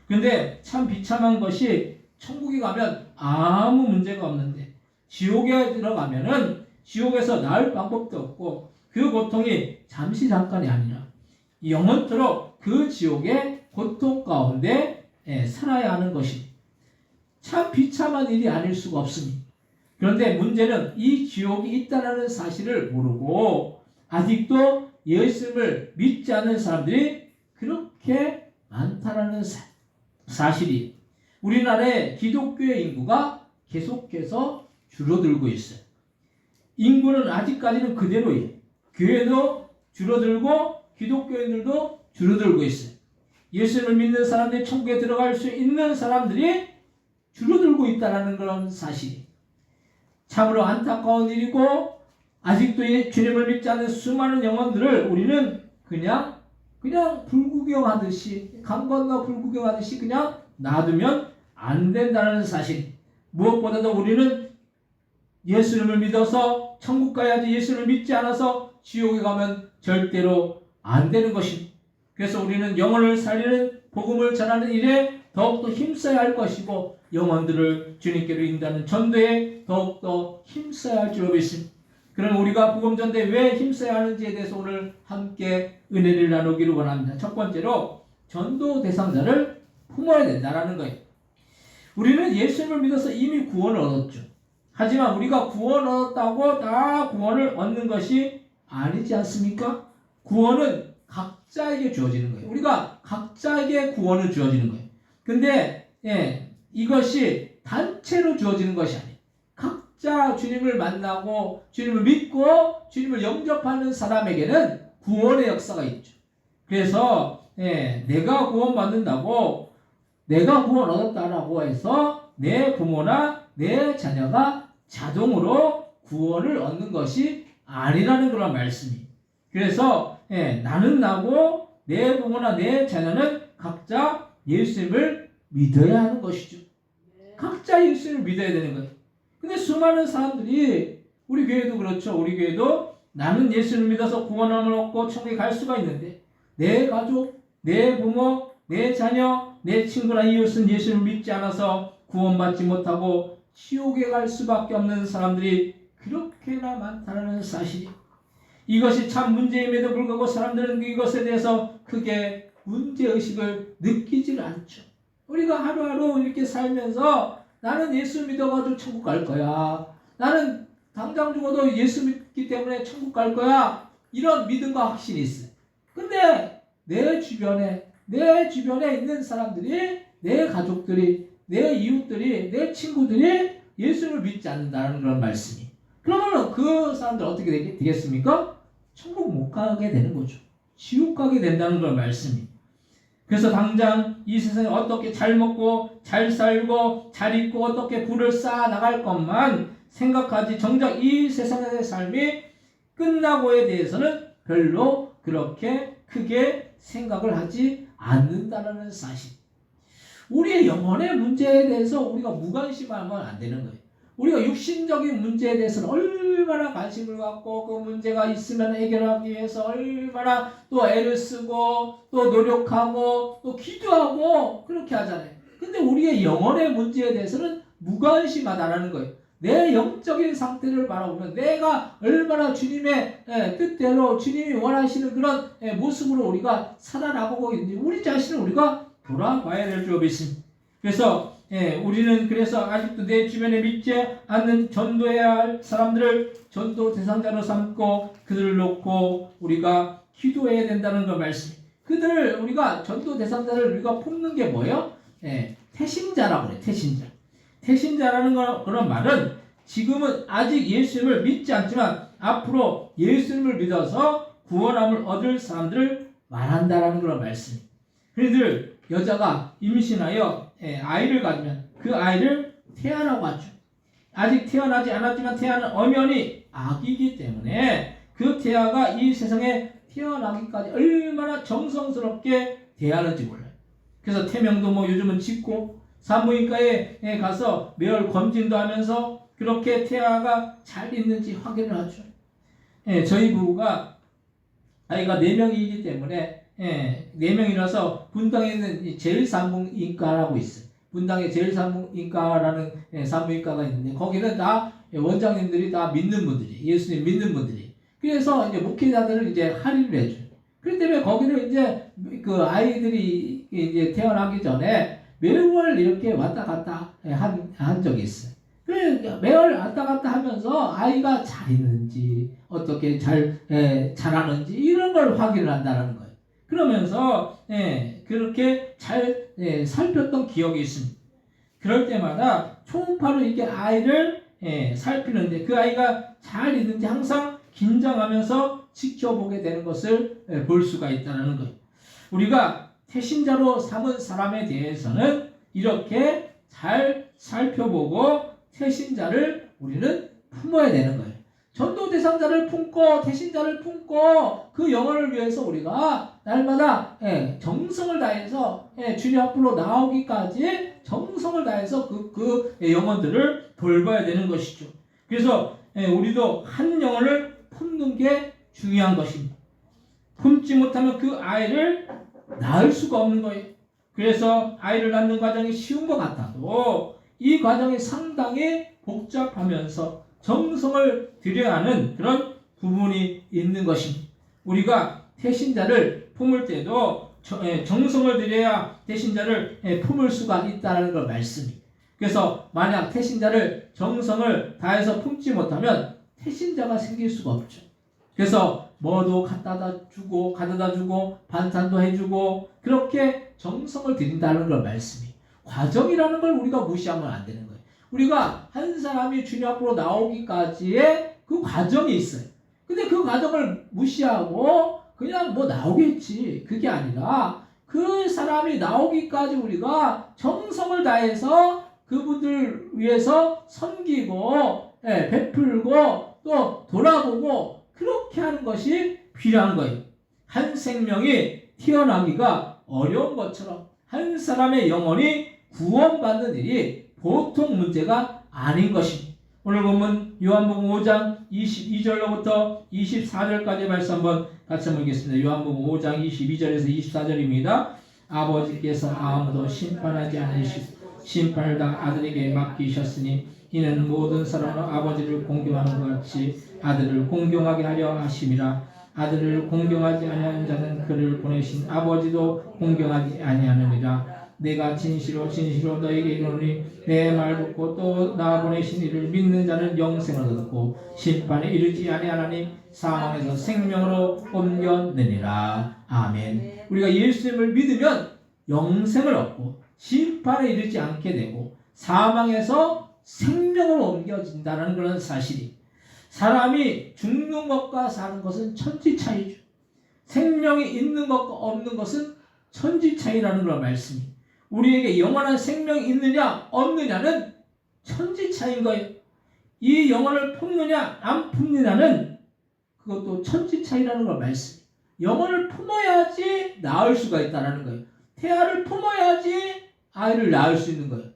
근데 참 비참한 것이 천국에 가면 아무 문제가 없는데 지옥에 들어가면은 지옥에서 나을 방법도 없고 그 고통이 잠깐이 아니라 영원토록 그 지옥의 고통 가운데 살아야 하는 것이 참 비참한 일이 아닐 수가 없습니다. 그런데 문제는 이 지옥이 있다는 사실을 모르고 아직도 예수님을 믿지 않는 사람들이 그렇게 많다는 사실이 우리나라의 기독교의 인구가 계속해서 줄어들고 있어요. 인구는 아직까지는 그대로예요. 교회도 줄어들고 기독교인들도 줄어들고 있어요. 예수님을 믿는 사람들이 천국에 들어갈 수 있는 사람들이 줄어들고 있다는 그런 사실이 참으로 안타까운 일이고 아직도 주님을 믿지 않는 수많은 영혼들을 우리는 그냥 불구경하듯이 강 건너 불구경하듯이 그냥 놔두면 안 된다는 사실. 무엇보다도 우리는 예수님을 믿어서 천국 가야지 예수를 믿지 않아서 지옥에 가면 절대로 안 되는 것입니다. 그래서 우리는 영혼을 살리는 복음을 전하는 일에 더욱더 힘써야 할 것이고 영혼들을 주님께로 인도하는 전도에 더욱더 힘써야 할 줄로 믿습니다. 그럼 우리가 복음 전도에 왜 힘써야 하는지에 대해서 오늘 함께 은혜를 나누기를 원합니다. 첫 번째로 전도 대상자를 품어야 된다는 거예요. 우리는 예수님을 믿어서 이미 구원을 얻었죠. 하지만 우리가 구원을 얻었다고 다 구원을 얻는 것이 아니지 않습니까? 구원은 각자에게 주어지는 거예요. 우리가 각자에게 구원을 주어지는 거예요. 근데 이것이 단체로 주어지는 것이 아니에요. 각자 주님을 만나고 주님을 믿고 주님을 영접하는 사람에게는 구원의 역사가 있죠. 그래서 내가 구원받는다고 내가 구원 얻었다라고 해서 내 부모나 내 자녀가 자동으로 구원을 얻는 것이 아니라는 그런 말씀이. 그래서 나는 나고 내 부모나 내 자녀는 각자 예수님을 믿어야 하는 것이죠. 각자 예수님을 믿어야 되는 거예요. 근데 수많은 사람들이 우리 교회도 그렇죠. 우리 교회도 나는 예수를 믿어서 구원함을 얻고 천국에 갈 수가 있는데 내 가족, 내 부모, 내 자녀, 내 친구나 이웃은 예수를 믿지 않아서 구원받지 못하고 지옥에 갈 수밖에 없는 사람들이 그렇게나 많다는 사실이. 이것이 참 문제임에도 불구하고 사람들은 이것에 대해서 크게 문제의식을 느끼질 않죠. 우리가 하루하루 이렇게 살면서 나는 예수 믿어가지고 천국 갈 거야. 나는 당장 죽어도 예수 믿기 때문에 천국 갈 거야. 이런 믿음과 확신이 있어요. 근데 내 주변에 있는 사람들이, 내 가족들이, 내 이웃들이, 내 친구들이 예수를 믿지 않는다는 그런 말씀이. 그러면 그 사람들 어떻게 되겠습니까? 천국 못 가게 되는 거죠. 지옥 가게 된다는 그런 말씀이. 그래서 당장 이 세상에 어떻게 잘 먹고 잘 살고 잘 입고 어떻게 부를 쌓아 나갈 것만 생각하지 정작 이 세상의 삶이 끝나고에 대해서는 별로 그렇게 크게 생각을 하지 않는다는 사실. 우리의 영혼의 문제에 대해서 우리가 무관심하면 안 되는 거예요. 우리가 육신적인 문제에 대해서는 얼마나 관심을 갖고 그 문제가 있으면 해결하기 위해서 얼마나 또 애를 쓰고 또 노력하고 또 기도하고 그렇게 하잖아요. 근데 우리의 영혼의 문제에 대해서는 무관심하다라는 거예요. 내 영적인 상태를 바라보면 내가 얼마나 주님의 뜻대로 주님이 원하시는 그런 모습으로 우리가 살아나가고 있는지 우리 자신을 우리가 돌아봐야 될 줄 믿습니다. 그래서 우리는 그래서 아직도 내 주변에 믿지 않는 전도해야 할 사람들을 전도 대상자로 삼고 그들을 놓고 우리가 기도해야 된다는 그 말씀. 그들을 우리가 전도 대상자를 우리가 품는 게 뭐예요? 태신자라고 그래. 태신자. 태신자라는 그런 말은 지금은 아직 예수님을 믿지 않지만 앞으로 예수님을 믿어서 구원함을 얻을 사람들을 말한다라는 그런 말씀. 그들 여자가 임신하여 아이를 가지면 그 아이를 태아라고 하죠. 아직 태어나지 않았지만 태아는 엄연히 아기이기 때문에 그 태아가 이 세상에 태어나기까지 얼마나 정성스럽게 대하는지 몰라요. 그래서 태명도 뭐 요즘은 짓고 산부인과에 가서 매월 검진도 하면서 그렇게 태아가 잘 있는지 확인을 하죠. 저희 부부가 아이가 4명이기 때문에 4명이라서 분당에 있는 제일산부인과라고 있어요. 분당에 제일산부인과라는 산부인과가 있는데 거기는 다 원장님들이 다 믿는 분들이, 예수님 믿는 분들이. 그래서 이제 목회자들을 이제 할인을 해줘요. 그렇기 때문에 거기를 이제 그 아이들이 이제 태어나기 전에 매월 이렇게 왔다 갔다 한 적이 있어요. 그래 매월 왔다 갔다 하면서 아이가 잘 있는지 어떻게 잘 자라는지 이런 걸 확인을 한다는 거예요. 그러면서 그렇게 잘 살폈던 기억이 있습니다. 그럴 때마다 초음파로 이게 아이를 살피는데 그 아이가 잘 있는지 항상 긴장하면서 지켜보게 되는 것을 볼 수가 있다는 거예요. 우리가 태신자로 삼은 사람에 대해서는 이렇게 잘 살펴보고 태신자를 우리는 품어야 되는 거예요. 전도 대상자를 품고 태신자를 품고 그 영혼을 위해서 우리가 날마다 정성을 다해서 주님 앞으로 나오기까지 정성을 다해서 그 영혼들을 돌봐야 되는 것이죠. 그래서 우리도 한 영혼을 품는 게 중요한 것입니다. 품지 못하면 그 아이를 낳을 수가 없는 거예요. 그래서 아이를 낳는 과정이 쉬운 것 같아도 이 과정이 상당히 복잡하면서 정성을 들여야 하는 그런 부분이 있는 것입니다. 우리가 태신자를 품을 때도 정성을 들여야 태신자를 품을 수가 있다는 걸 말씀이. 그래서 만약 태신자를 정성을 다해서 품지 못하면 태신자가 생길 수가 없죠. 그래서 뭐도 갖다 주고 가져다 주고 반찬도 해주고 그렇게 정성을 들인다는 걸 말씀이. 과정이라는 걸 우리가 무시하면 안 되는 거예요. 우리가 한 사람이 주님 앞으로 나오기까지의 그 과정이 있어요. 근데 그 과정을 무시하고 그냥 뭐 나오겠지. 그게 아니라 그 사람이 나오기까지 우리가 정성을 다해서 그분들 위해서 섬기고 베풀고 또 돌아보고 그렇게 하는 것이 필요한 거예요. 한 생명이 태어나기가 어려운 것처럼 한 사람의 영혼이 구원받는 일이 보통 문제가 아닌 것입니다. 오늘 보면 요한복음 5장 22절로부터 24절까지 말씀 한번 같이 한번 읽겠습니다. 요한복음 5장 22절에서 24절입니다. 아버지께서 아무도 심판하지 않으시고 심판을 다 아들에게 맡기셨으니 이는 모든 사람은 아버지를 공경하는 것 같이 아들을 공경하게 하려 하심이라. 아들을 공경하지 아니하는 자는 그를 보내신 아버지도 공경하지 아니하느니라. 내가 진실로 진실로 너에게 이르노니 내 말 듣고 또 나 보내신 이를 믿는 자는 영생을 얻고 심판에 이르지 아니하나니 사망에서 생명으로 옮겨내니라. 아멘. 우리가 예수님을 믿으면 영생을 얻고 심판에 이르지 않게 되고 사망에서 생명으로 옮겨진다는 그런 사실이, 사람이 죽는 것과 사는 것은 천지 차이죠. 생명이 있는 것과 없는 것은 천지 차이라는 그런 말씀이, 우리에게 영원한 생명이 있느냐 없느냐는 천지 차이인 거예요. 이 영혼을 품느냐 안 품느냐는 그것도 천지 차이라는 걸 말씀. 영혼을 품어야지 낳을 수가 있다는 거예요. 태아를 품어야지 아이를 낳을 수 있는 거예요.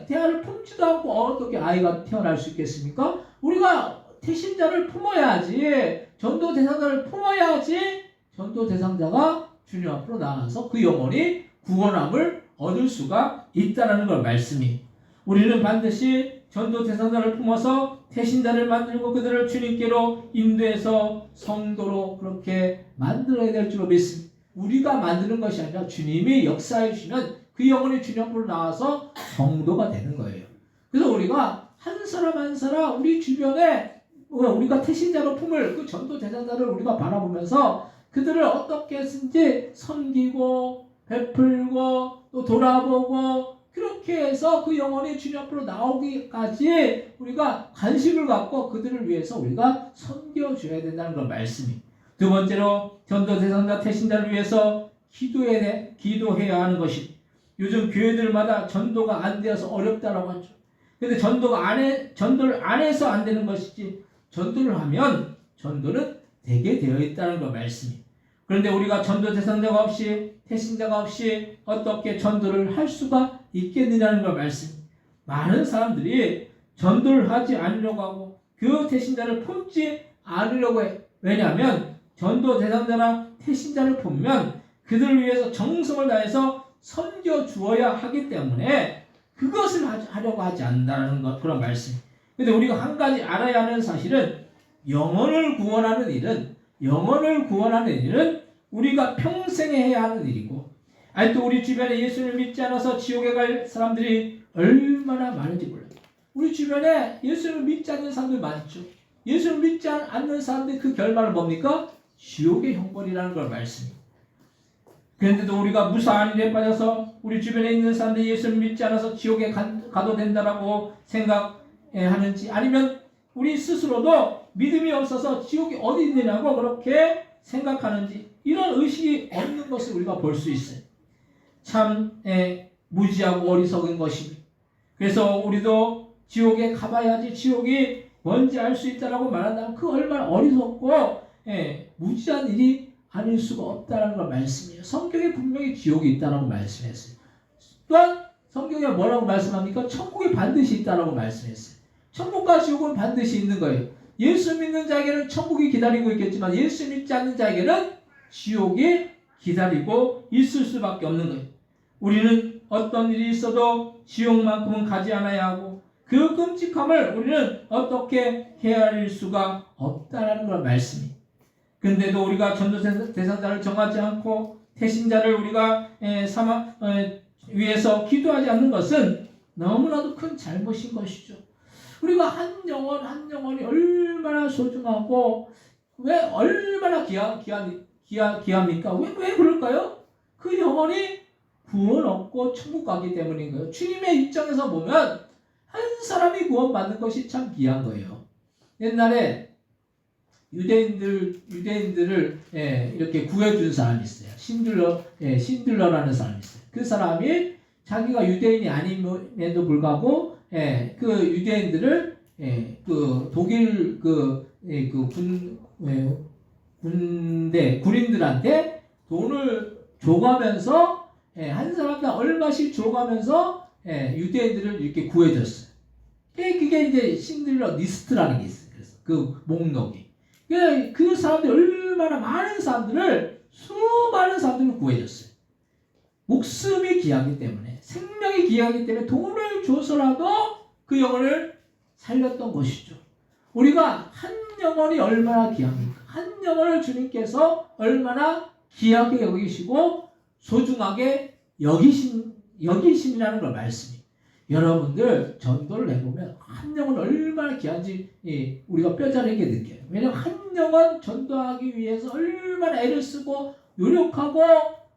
태아를 품지도 않고 어떻게 아이가 태어날 수 있겠습니까? 우리가 태신자를 품어야지, 전도 대상자를 품어야지 전도 대상자가 주님 앞으로 나가서 그 영혼이 구원함을 얻을 수가 있다는 걸 말씀이. 우리는 반드시 전도 대상자를 품어서 태신자를 만들고 그들을 주님께로 인도해서 성도로 그렇게 만들어야 될 줄로 믿습니다. 우리가 만드는 것이 아니라 주님이 역사해 주시면 그 영혼이 주님 앞으로 나와서 성도가 되는 거예요. 그래서 우리가 한 사람 한 사람 우리 주변에 우리가 태신자로 품을 그 전도 대상자를 우리가 바라보면서 그들을 어떻게 했는지 섬기고 베풀고 또 돌아보고 그렇게 해서 그 영혼이 주님 앞으로 나오기까지 우리가 관심을 갖고 그들을 위해서 우리가 섬겨줘야 된다는 걸 말씀이. 두 번째로 전도 대상자 태신자를 위해서 기도해야 하는 것이, 요즘 교회들마다 전도가 안 되어서 어렵다라고 하죠. 근데 전도를 안 해서 안 되는 것이지, 전도를 하면 전도는 되게 되어 있다는 걸 말씀이. 그런데 우리가 전도 대상자가 없이 태신자가 없이 어떻게 전도를 할 수가 있겠느냐는 걸 말씀. 많은 사람들이 전도를 하지 않으려고 하고 그 태신자를 품지 않으려고 해. 왜냐하면 전도 대상자나 태신자를 품으면 그들을 위해서 정성을 다해서 섬겨 주어야 하기 때문에 그것을 하려고 하지 않는다는 것, 그런 말씀. 근데 우리가 한 가지 알아야 하는 사실은 영혼을 구원하는 일은 우리가 평생에 해야 하는 일이고, 아직도 우리 주변에 예수를 믿지 않아서 지옥에 갈 사람들이 얼마나 많은지 몰라요. 우리 주변에 예수를 믿지 않는 사람들 많죠. 예수를 믿지 않는 사람들 그 결말은 뭡니까? 지옥의 형벌이라는 걸 말씀입니다. 그런데도 우리가 무사한 일에 빠져서 우리 주변에 있는 사람들이 예수를 믿지 않아서 지옥에 가도 된다라고 생각하는지, 아니면 우리 스스로도 믿음이 없어서 지옥이 어디 있느냐고 그렇게 생각하는지, 이런 의식이 없는 것을 우리가 볼 수 있어요. 참 무지하고 어리석은 것입니다. 그래서 우리도 지옥에 가봐야지 지옥이 뭔지 알 수 있다라고 말한다면 그 얼마나 어리석고 무지한 일이 아닐 수가 없다는 걸 말씀이에요. 성경에 분명히 지옥이 있다라고 말씀했어요. 또한 성경에 뭐라고 말씀합니까? 천국이 반드시 있다라고 말씀했어요. 천국과 지옥은 반드시 있는 거예요. 예수 믿는 자에게는 천국이 기다리고 있겠지만 예수 믿지 않는 자에게는 지옥이 기다리고 있을 수밖에 없는 거예요. 우리는 어떤 일이 있어도 지옥만큼은 가지 않아야 하고 그 끔찍함을 우리는 어떻게 헤아릴 수가 없다는 걸 말씀이. 근데도 우리가 전도 대상자를 정하지 않고 태신자를 우리가 위해서 기도하지 않는 것은 너무나도 큰 잘못인 것이죠. 우리가 한 영혼이 얼마나 소중하고 왜 얼마나 귀합니까? 왜 그럴까요? 그 영혼이 구원 얻고 천국 가기 때문인 거예요. 주님의 입장에서 보면 한 사람이 구원받는 것이 참 귀한 거예요. 옛날에 유대인들을 이렇게 구해준 사람이 있어요. 신들러라는 사람이 있어요. 그 사람이 자기가 유대인이 아님에도 불구하고 그 유대인들을 그 독일 군인들한테 돈을 줘가면서 한 사람당 얼마씩 줘가면서 유대인들을 이렇게 구해줬어요. 그게 이제 신들러 리스트라는 게 있어요. 그래서 그 목록이 그 사람들이 얼마나 많은 사람들을 수많은 사람들을 구해줬어요. 목숨이 귀하기 때문에 생명이 귀하기 때문에 돈을 줘서라도 그 영혼을 살렸던 것이죠. 우리가 한 영혼이 얼마나 귀합니까? 한 영혼을 주님께서 얼마나 귀하게 여기시고 소중하게 여기심이라는 걸 말씀이. 여러분들 전도를 해보면 한 영혼 얼마나 귀한지 우리가 뼈저리게 느껴요. 왜냐하면 한 영혼 전도하기 위해서 얼마나 애를 쓰고 노력하고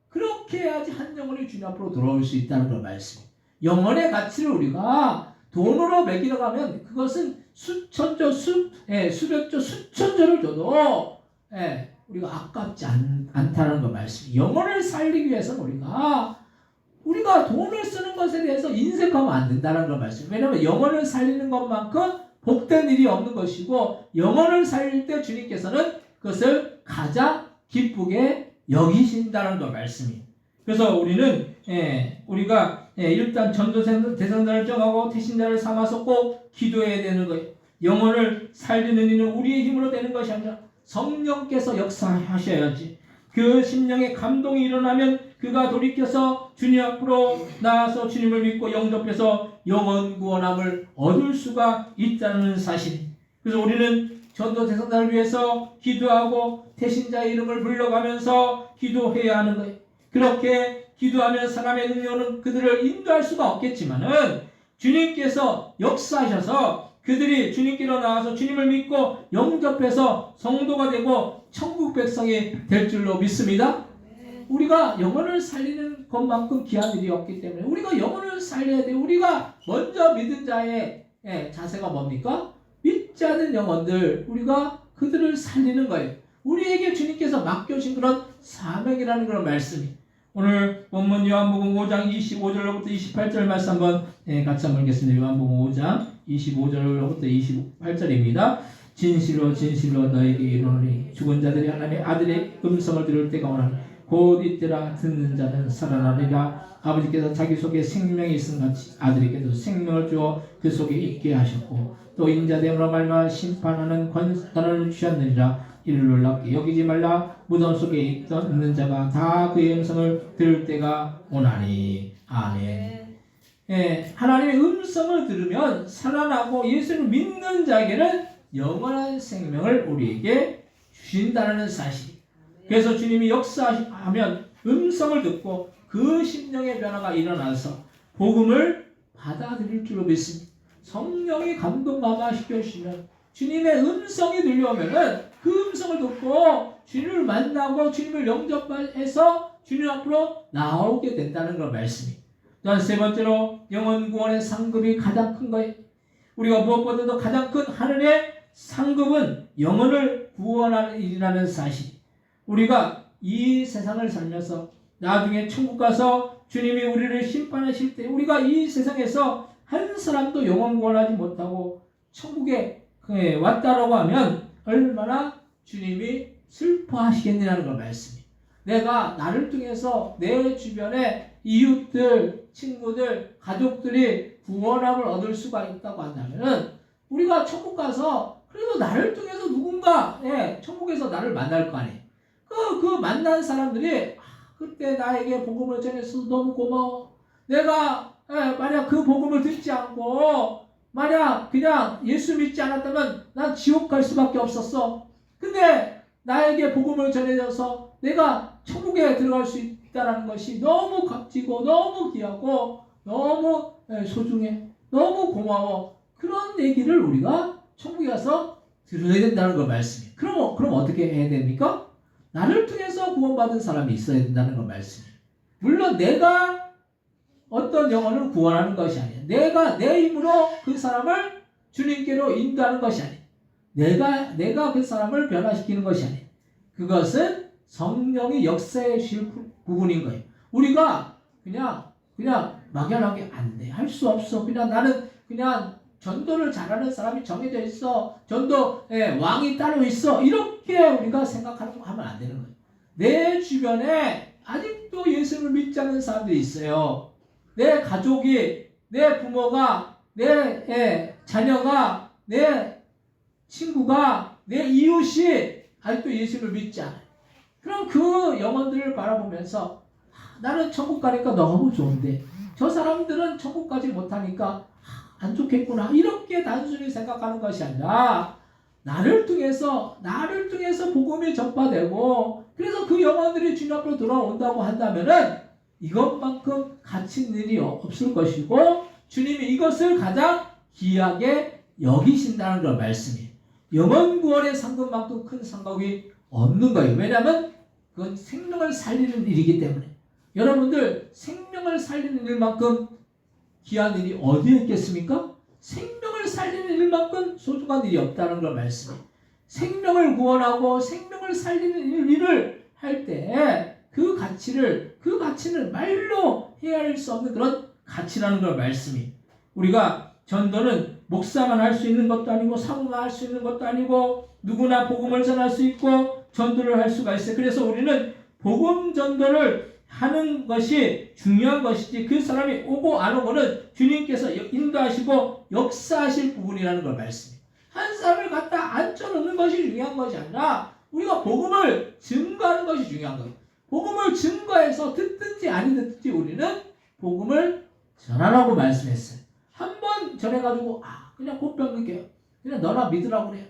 그렇게 해야지 한 영혼이 주님 앞으로 돌아올 수 있다는 걸 말씀이. 영혼의 가치를 우리가 돈으로 매기러 가면 그것은 수천조, 수백조, 수천조를 줘도 우리가 아깝지 않다는 걸 말씀이. 영혼을 살리기 위해서는 우리가 돈을 쓰는 것에 대해서 인색하면 안 된다는 걸 말씀. 왜냐하면 영혼을 살리는 것만큼 복된 일이 없는 것이고 영혼을 살릴 때 주님께서는 그것을 가장 기쁘게 여기신다는 걸 말씀이. 그래서 우리는 우리가 일단 전도 대상자를 정하고 태신자를 삼아서 꼭 기도해야 되는 거예요. 영혼을 살리는 일은 우리의 힘으로 되는 것이 아니라 성령께서 역사하셔야지. 그 심령의 감동이 일어나면 그가 돌이켜서 주님 앞으로 나와서 주님을 믿고 영접해서 영혼 구원함을 얻을 수가 있다는 사실. 그래서 우리는 전도 대상자를 위해서 기도하고 태신자의 이름을 불러가면서 기도해야 하는 거예요. 그렇게 기도하면 사람의 능력은 그들을 인도할 수가 없겠지만은 주님께서 역사하셔서 그들이 주님께로 나와서 주님을 믿고 영접해서 성도가 되고 천국 백성이 될 줄로 믿습니다. 우리가 영혼을 살리는 것만큼 귀한 일이 없기 때문에 우리가 영혼을 살려야 돼요. 우리가 먼저 믿은 자의 자세가 뭡니까? 믿지 않은 영혼들 우리가 그들을 살리는 거예요. 우리에게 주님께서 맡겨주신 그런 사명이라는 그런 말씀이. 오늘 본문 요한복음 5장 25절로부터 28절 말씀 한번 같이 한번 읽겠습니다. 요한복음 5장 25절로부터 28절입니다. 진실로 진실로 너에게 이르노니 죽은 자들이 하나님의 아들의 음성을 들을 때가 오나니 곧 이때라 듣는 자는 살아나리라. 아버지께서 자기 속에 생명이 있음같이 아들에게도 생명을 주어 그 속에 있게 하셨고 또 인자됨으로 말미암아 심판하는 권한을 주셨느니라. 이를 놀랍게 여기지 말라. 무덤 속에 있는 자가 다 그의 음성을 들을 때가 오나니. 아멘. 하나님의 음성을 들으면 살아나고 예수를 믿는 자에게는 영원한 생명을 우리에게 주신다는 사실. 그래서 주님이 역사하면 음성을 듣고 그 심령의 변화가 일어나서 복음을 받아들일 줄로 믿습니다. 성령이 감동 감화시켜 주시면 주님의 음성이 들려오면은 그 음성을 듣고 주님을 만나고 주님을 영접해서 주님 앞으로 나오게 된다는 걸 말씀이. 또한 세 번째로 영혼 구원의 상급이 가장 큰 거예요. 우리가 무엇보다도 가장 큰 하늘의 상급은 영혼을 구원하는 일이라는 사실. 우리가 이 세상을 살면서 나중에 천국 가서 주님이 우리를 심판하실 때 우리가 이 세상에서 한 사람도 영혼 구원하지 못하고 천국에 왔다라고 하면 얼마나 주님이 슬퍼하시겠느냐는 걸 말씀이. 내가 나를 통해서 내 주변에 이웃들, 친구들, 가족들이 구원함을 얻을 수가 있다고 한다면은 우리가 천국 가서 그래도 나를 통해서 누군가 천국에서 나를 만날 거 아니에요. 그 만난 사람들이 그때 나에게 복음을 전해서 너무 고마워. 내가 만약 그 복음을 듣지 않고 만약 그냥 예수 믿지 않았다면 난 지옥 갈 수밖에 없었어. 근데 나에게 복음을 전해줘서 내가 천국에 들어갈 수 있다는 것이 너무 값지고 너무 귀하고 너무 소중해. 너무 고마워. 그런 얘기를 우리가 천국에 가서 들어야 된다는 걸 말씀이에요. 그럼 어떻게 해야 됩니까? 나를 통해서 구원받은 사람이 있어야 된다는 걸 말씀이에요. 물론 내가 어떤 영혼을 구원하는 것이 아니에요. 내가 내 힘으로 그 사람을 주님께로 인도하는 것이 아니에요. 내가 그 사람을 변화시키는 것이 아니에요. 그것은 성령이 역사해 주실 부분인 거예요. 우리가 그냥 막연하게 안 돼. 할 수 없어. 그냥 나는 그냥 전도를 잘하는 사람이 정해져 있어. 전도의 왕이 따로 있어. 이렇게 우리가 생각하면 안 되는 거예요. 내 주변에 아직도 예수를 믿지 않는 사람들이 있어요. 내 가족이, 내 부모가, 내 자녀가, 내 친구가, 내 이웃이 아직도 예수를 믿지 않아요. 그럼 그 영혼들을 바라보면서 나는 천국 가니까 너무 좋은데 저 사람들은 천국 가지 못하니까 안 좋겠구나. 이렇게 단순히 생각하는 것이 아니라 나를 통해서 복음이 전파되고 그래서 그 영혼들이 주님 앞으로 돌아온다고 한다면은 이것만큼 가치 있는 일이 없을 것이고 주님이 이것을 가장 귀하게 여기신다는 걸 말씀이에요. 영혼 구원의 상급만큼 큰 상급이 없는 거예요. 왜냐하면 그건 생명을 살리는 일이기 때문에. 여러분들 생명을 살리는 일만큼 귀한 일이 어디에 있겠습니까? 생명을 살리는 일만큼 소중한 일이 없다는 걸 말씀해요. 생명을 구원하고 생명을 살리는 일을 할 때 그 가치는 말로 헤아릴 수 없는 그런 가치라는 걸 말씀해요. 우리가 전도는 목사만 할 수 있는 것도 아니고 사모만 할 수 있는 것도 아니고 누구나 복음을 전할 수 있고 전도를 할 수가 있어요. 그래서 우리는 복음 전도를 하는 것이 중요한 것이지 그 사람이 오고 안 오고는 주님께서 인도하시고 역사하실 부분이라는 걸 말씀해요. 한 사람을 갖다 앉혀놓는 것이 중요한 것이 아니라 우리가 복음을 증거하는 것이 중요한 거예요. 복음을 증거해서 듣든지 안 듣든지 우리는 복음을 전하라고 말씀했어요. 한번 전해가지고 그냥 곧병 느껴요. 그냥 너나 믿으라고 그래요.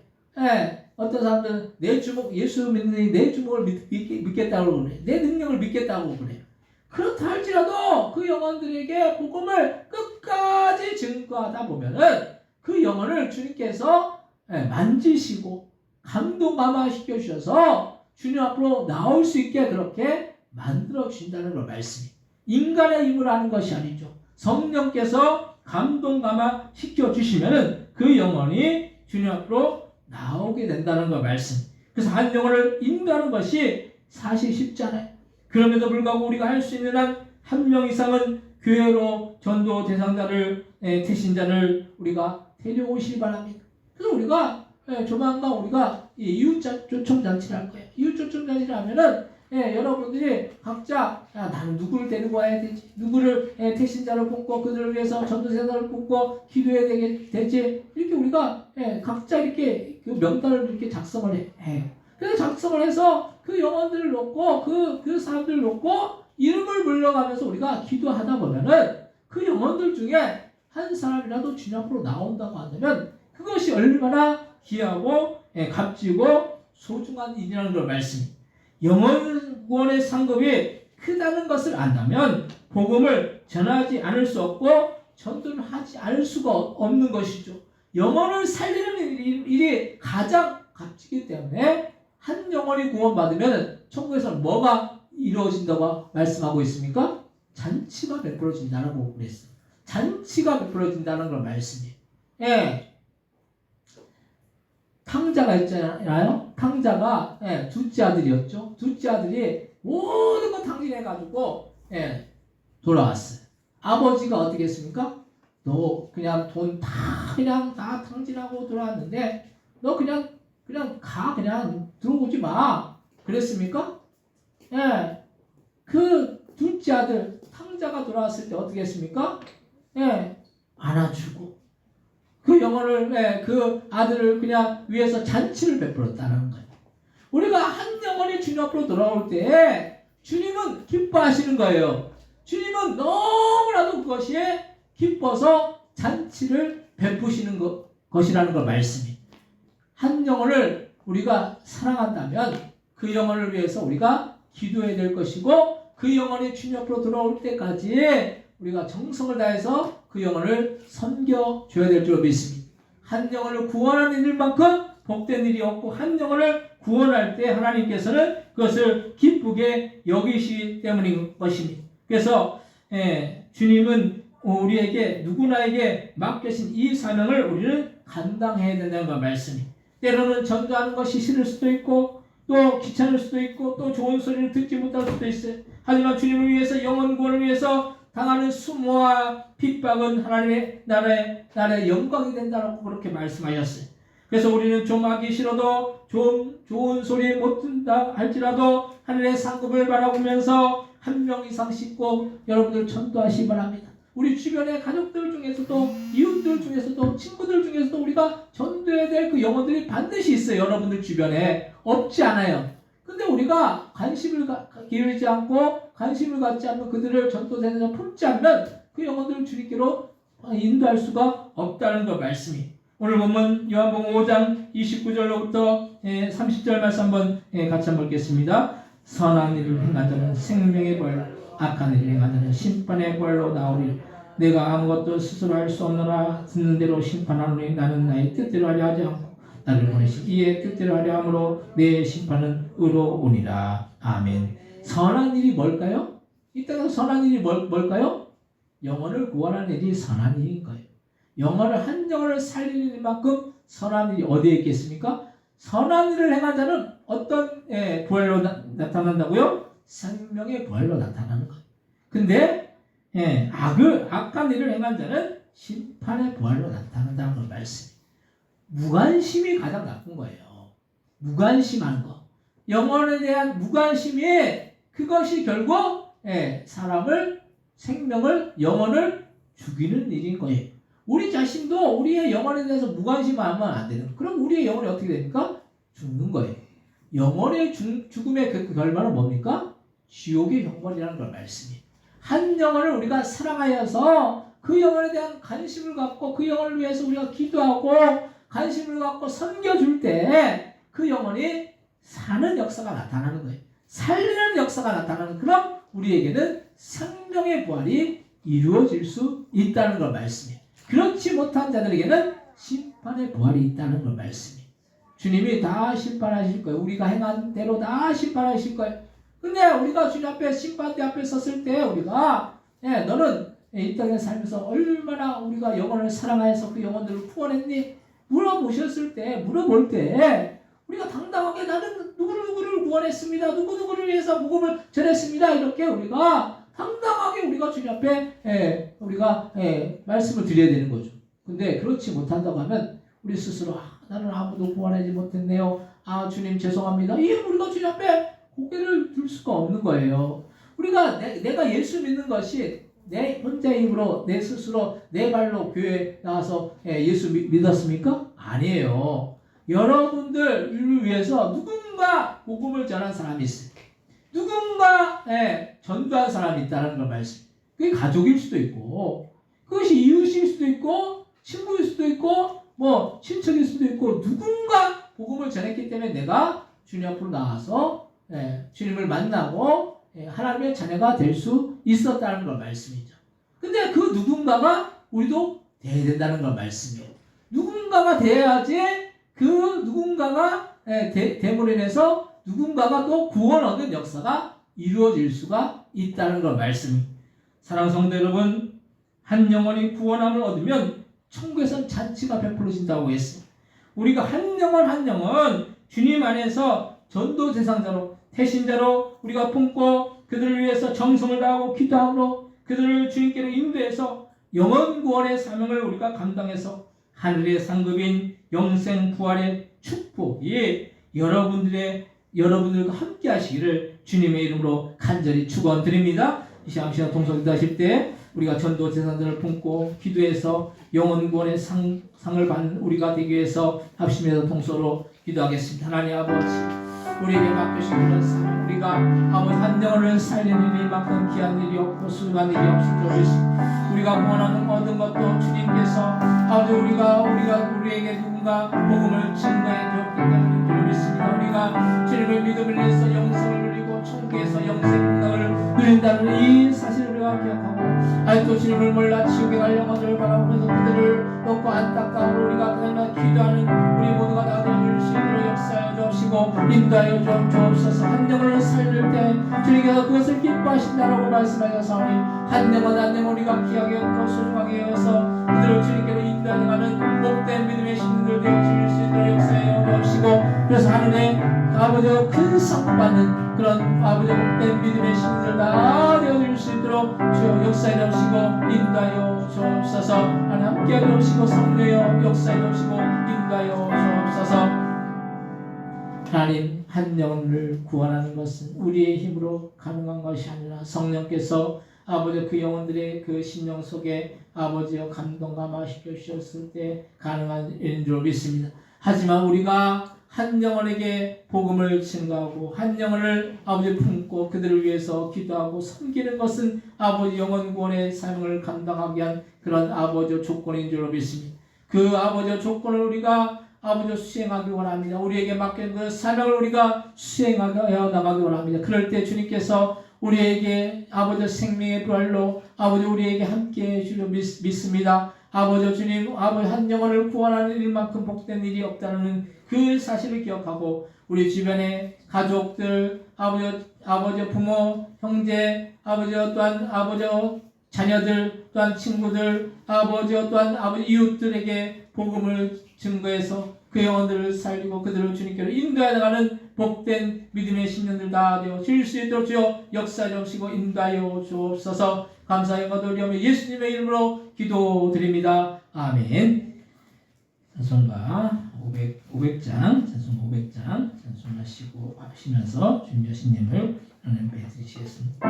어떤 사람들은 내 주먹 예수 믿는 내 주먹을 믿겠다고 그래. 내 능력을 믿겠다고 그래요. 그렇다 할지라도 그 영혼들에게 복음을 끝까지 증거하다 보면은 그 영혼을 주님께서 만지시고 감동 감화시켜 주셔서 주님 앞으로 나올 수 있게 그렇게 만들어 주신다는 걸 말씀이에요. 인간의 힘으로 하는 것이 아니죠. 성령께서 감동 감화시켜 주시면은 그 영혼이 주님 앞으로 나오게 된다는 걸 말씀. 그래서 한 영혼을 인도하는 것이 사실 쉽지 않아요. 그럼에도 불구하고 우리가 할 수 있는 한 명 이상은 교회로 전도 대상자를 태신자를 우리가 데려오시기 바랍니다. 그래서 우리가 조만간 우리가 이웃초청 잔치를 할 거예요. 이웃초청 잔치를 하면은 여러분들이 각자 나는 누구를 데리고 와야 되지, 누구를 태신자를 뽑고 그들을 위해서 전도대상자를 뽑고 기도해야 되지, 이렇게 우리가 각자 이렇게 그 명단을 이렇게 작성을 해요. 그래서 작성을 해서 그 영혼들을 놓고 그 사람들을 놓고 이름을 불러가면서 우리가 기도하다 보면은 그 영혼들 중에 한 사람이라도 주님 앞으로 나온다고 한다면 그것이 얼마나 귀하고 값지고 소중한 일이라는 걸 말씀입니다. 영혼 구원의 상급이 크다는 것을 안다면 복음을 전하지 않을 수 없고 전도를 하지 않을 수가 없는 것이죠. 영혼을 살리는 일이 가장 값지기 때문에 한 영혼이 구원받으면 천국에서는 뭐가 이루어진다고 말씀하고 있습니까? 잔치가 베풀어진다고 그랬어요. 잔치가 베풀어진다는 걸 말씀이에요. 탕자가 있잖아요. 탕자가 둘째 아들이었죠. 둘째 아들이 모든 거 탕진해가지고 돌아왔어요. 아버지가 어떻게 했습니까? 너 그냥 돈 다 탕진하고 돌아왔는데 너 그냥 가, 그냥 들어오지 마. 그랬습니까? 그 둘째 아들 탕자가 돌아왔을 때 어떻게 했습니까? 안아주고 그 영혼을 그 아들을 그냥 위해서 잔치를 베풀었다는 거예요. 우리가 한 영혼이 주님 앞으로 돌아올 때 주님은 기뻐하시는 거예요. 주님은 너무나도 그것이 기뻐서 잔치를 베푸시는 것이라는 걸 말씀이. 한 영혼을 우리가 사랑한다면 그 영혼을 위해서 우리가 기도해야 될 것이고 그 영혼이 주님 앞으로 돌아올 때까지 우리가 정성을 다해서 그 영혼을 섬겨줘야 될 줄 믿습니다. 한 영혼을 구원하는 일만큼 복된 일이 없고 한 영혼을 구원할 때 하나님께서는 그것을 기쁘게 여기시기 때문인 것입니다. 그래서 주님은 우리에게 누구나에게 맡겨진 이 사명을 우리는 감당해야 된다는 거 말씀이. 때로는 전도하는 것이 싫을 수도 있고 또 귀찮을 수도 있고 또 좋은 소리를 듣지 못할 수도 있어요. 하지만 주님을 위해서 영혼 구원을 위해서 당하는 수모와 핍박은 하나님의 나라의 영광이 된다고 그렇게 말씀하셨어요. 그래서 우리는 좀 하기 싫어도 좀 좋은 소리 못 듣는다 할지라도 하늘의 상급을 바라보면서 한 명 이상씩 꼭 여러분들 전도하시기 바랍니다. 우리 주변의 가족들 중에서도 이웃들 중에서도 친구들 중에서도 우리가 전도해야 될 그 영혼들이 반드시 있어요. 여러분들 주변에 없지 않아요. 근데 우리가 관심을 기울이지 않고 관심을 갖지 않고 그들을 전도되는 품지 않으면 그 영혼들을 주님께로 인도할 수가 없다는 거 말씀이. 오늘 보면 요한복음 5장 29절로부터 30절 말씀 한번 같이 한번 읽겠습니다. 선한 일을 행한 자는 생명의 벌, 악한 일을 행한 자는 심판의 벌로 나오리. 내가 아무것도 스스로 할 수 없노라. 듣는 대로 심판하노니 나는 나의 뜻대로 하려 하지 않고 나를 보내신 이의 뜻대로 하려 함으로 내 심판은 의로우니라. 아멘. 선한 일이 뭘까요? 이때가 선한 일이 뭘까요? 영혼을 구원하는 일이 선한 일인 거예요. 한 영혼을 살리는 만큼 선한 일이 어디에 있겠습니까? 선한 일을 행한 자는 어떤 부활로 나타난다고요? 생명의 부활로 나타나는 거예요. 근데 악한 일을 행한 자는 심판의 부활로 나타난다는 걸 말씀이에요. 무관심이 가장 나쁜 거예요. 무관심한 거. 영혼에 대한 무관심이 그것이 결국 사람을 생명을 영혼을 죽이는 일인 거예요. 우리 자신도 우리의 영혼에 대해서 무관심하면 안 되는 거예요. 그럼 우리의 영혼이 어떻게 됩니까? 죽는 거예요. 영혼의 죽음의 그 결말은 뭡니까? 지옥의 형벌이라는 걸 말씀이에요. 한 영혼을 우리가 사랑하여서 그 영혼에 대한 관심을 갖고 그 영혼을 위해서 우리가 기도하고 관심을 갖고 섬겨줄 때 그 영혼이 사는 역사가 나타나는 거예요. 살리는 역사가 나타나는, 그럼 우리에게는 생명의 부활이 이루어질 수 있다는 걸 말씀이에요. 그렇지 못한 자들에게는 심판의 부활이 있다는 걸 말씀이에요. 주님이 다 심판하실 거예요. 우리가 행한 대로 다 심판하실 거예요. 근데 우리가 주님 앞에 심판대 앞에 섰을 때 우리가 너는 이 땅에 살면서 얼마나 우리가 영혼을 사랑해서 그 영혼들을 구원했니? 물어볼 때 우리가 당당하게 나는 누구를 구원했습니다. 누구를 위해서 복음을 전했습니다. 이렇게 우리가 당당하게 우리가 주님 앞에 우리가 말씀을 드려야 되는 거죠. 근데 그렇지 못한다고 하면 우리 스스로 나는 아무도 구원하지 못했네요. 주님 죄송합니다. 우리가 주님 앞에 고개를 들 수가 없는 거예요. 우리가 내가 예수 믿는 것이 내 혼자의 힘으로 내 스스로 내 발로 교회에 나와서 예수 믿었습니까? 아니에요. 여러분들을 위해서 누군가 복음을 전한 사람이 있어요. 누군가 전도한 사람이 있다는 걸 말씀. 그게 가족일 수도 있고 그것이 이웃일 수도 있고 친구일 수도 있고 뭐 친척일 수도 있고 누군가 복음을 전했기 때문에 내가 주님 앞으로 나와서 주님을 만나고 하나님의 자녀가 될 수 있었다는 걸 말씀이죠. 근데 그 누군가가 우리도 돼야 된다는 걸 말씀이에요. 누군가가 돼야지 그 누군가가 됨으로 인해서 누군가가 또 구원 얻는 역사가 이루어질 수가 있다는 걸 말씀입니다. 사랑하는 성도 여러분, 한 영혼이 구원함을 얻으면 천국에선 잔치가 베풀어진다고 했어요. 우리가 한 영혼 주님 안에서 전도 대상자로 태신자로 우리가 품고 그들을 위해서 정성을 다하고 기도함으로 그들을 주님께로 인도해서 영혼 구원의 사명을 우리가 감당해서 하늘의 상급인 영생 부활의 축복이 여러분들과 함께 하시기를 주님의 이름으로 간절히 축원드립니다. 이 시간 동서 기도하실 때 우리가 전도 대상자를 품고 기도해서 영혼 구원의 상을 받는 우리가 되기 위해서 합심해서 동서로 기도하겠습니다. 하나님 아버지, 우리에게 맡기신 이런 사명, 우리가 아버지 한 영혼을 살리는 일만큼 귀한 일이 없고 수고한 일이 없을 줄 믿습니다. 우리가 원하는 모든 것도 주님께서 아버지 우리에게 누군가 복음을 증거해 주었기 때문에 줄 믿습니다. 우리가 주님을 믿음을 위해서 영생을 누리고 천국에서 영생 문화를 누린다는 이 사실을 우리가 기억하고 아직도 주님을 몰라 지옥에 갈 영혼들을 바라보면서 그들을 돕고 안타까움으로 우리가 그날만 기도하는 우리 모두가 다 되어줄 수 있도록 역사하여 주옵시고 인도하여 주옵소서. 한 영혼을 살릴 때 주님께서 그것을 기뻐하신다라고 말씀하셨사오니 한 영혼 한 영혼 우리가 귀하게 여기고 소중하게 여겨서 그들을 주님께로 인도하여 가는 복된 믿음의 신들 되어줄 수 있도록 역사하여 주옵시고 그래서 하늘에 아버지가 큰 상 받는 그런 아버지의 복된 믿음의 신들 다 되어줄 수 있도록 주여 역사해 주시고 인도하여 주옵소서. 하나님 함께하여 주시고 성령여 역사해 주시고 인도하여 주옵소서. 하나님 한 영혼을 구원하는 것은 우리의 힘으로 가능한 것이 아니라 성령께서 아버지 그 영혼들의 그 심령 속에 아버지여 감동과 마시켜 주셨을 때 가능한 일인 줄 믿습니다. 하지만 우리가 한 영혼에게 복음을 증거하고 한 영혼을 아버지 품고 그들을 위해서 기도하고 섬기는 것은 아버지 영혼 구원의 사명을 감당하기 위한 그런 아버지 조건인 줄 믿습니다. 그 아버지 조건을 우리가 아버지 수행하기 원합니다. 우리에게 맡긴 그 사명을 우리가 수행하여 나가기 원합니다. 그럴 때 주님께서 우리에게 아버지 생명의 부활로 아버지 우리에게 함께해 주려 믿습니다. 아버지 주님 아버지 한 영혼을 구원하는 일만큼 복된 일이 없다는 그 사실을 기억하고 우리 주변의 가족들 아버지 부모 형제 아버지 또한 아버지 자녀들 또한 친구들 아버지 또한 아버지 이웃들에게 복음을 증거해서 그 영혼들을 살리고 그들을 주님께로 인도해 나가는 복된 믿음의 신령들 다 되어 질 수 있도록 주여 역사해 주시고 인도하여 주옵소서. 감사의 거두려며 예수님의 이름으로 기도드립니다. 아멘. 찬송가 500장 찬송 500장 찬송하시고 하시면서 주님 여신님을 하나님 뵙게 드리시겠습니다.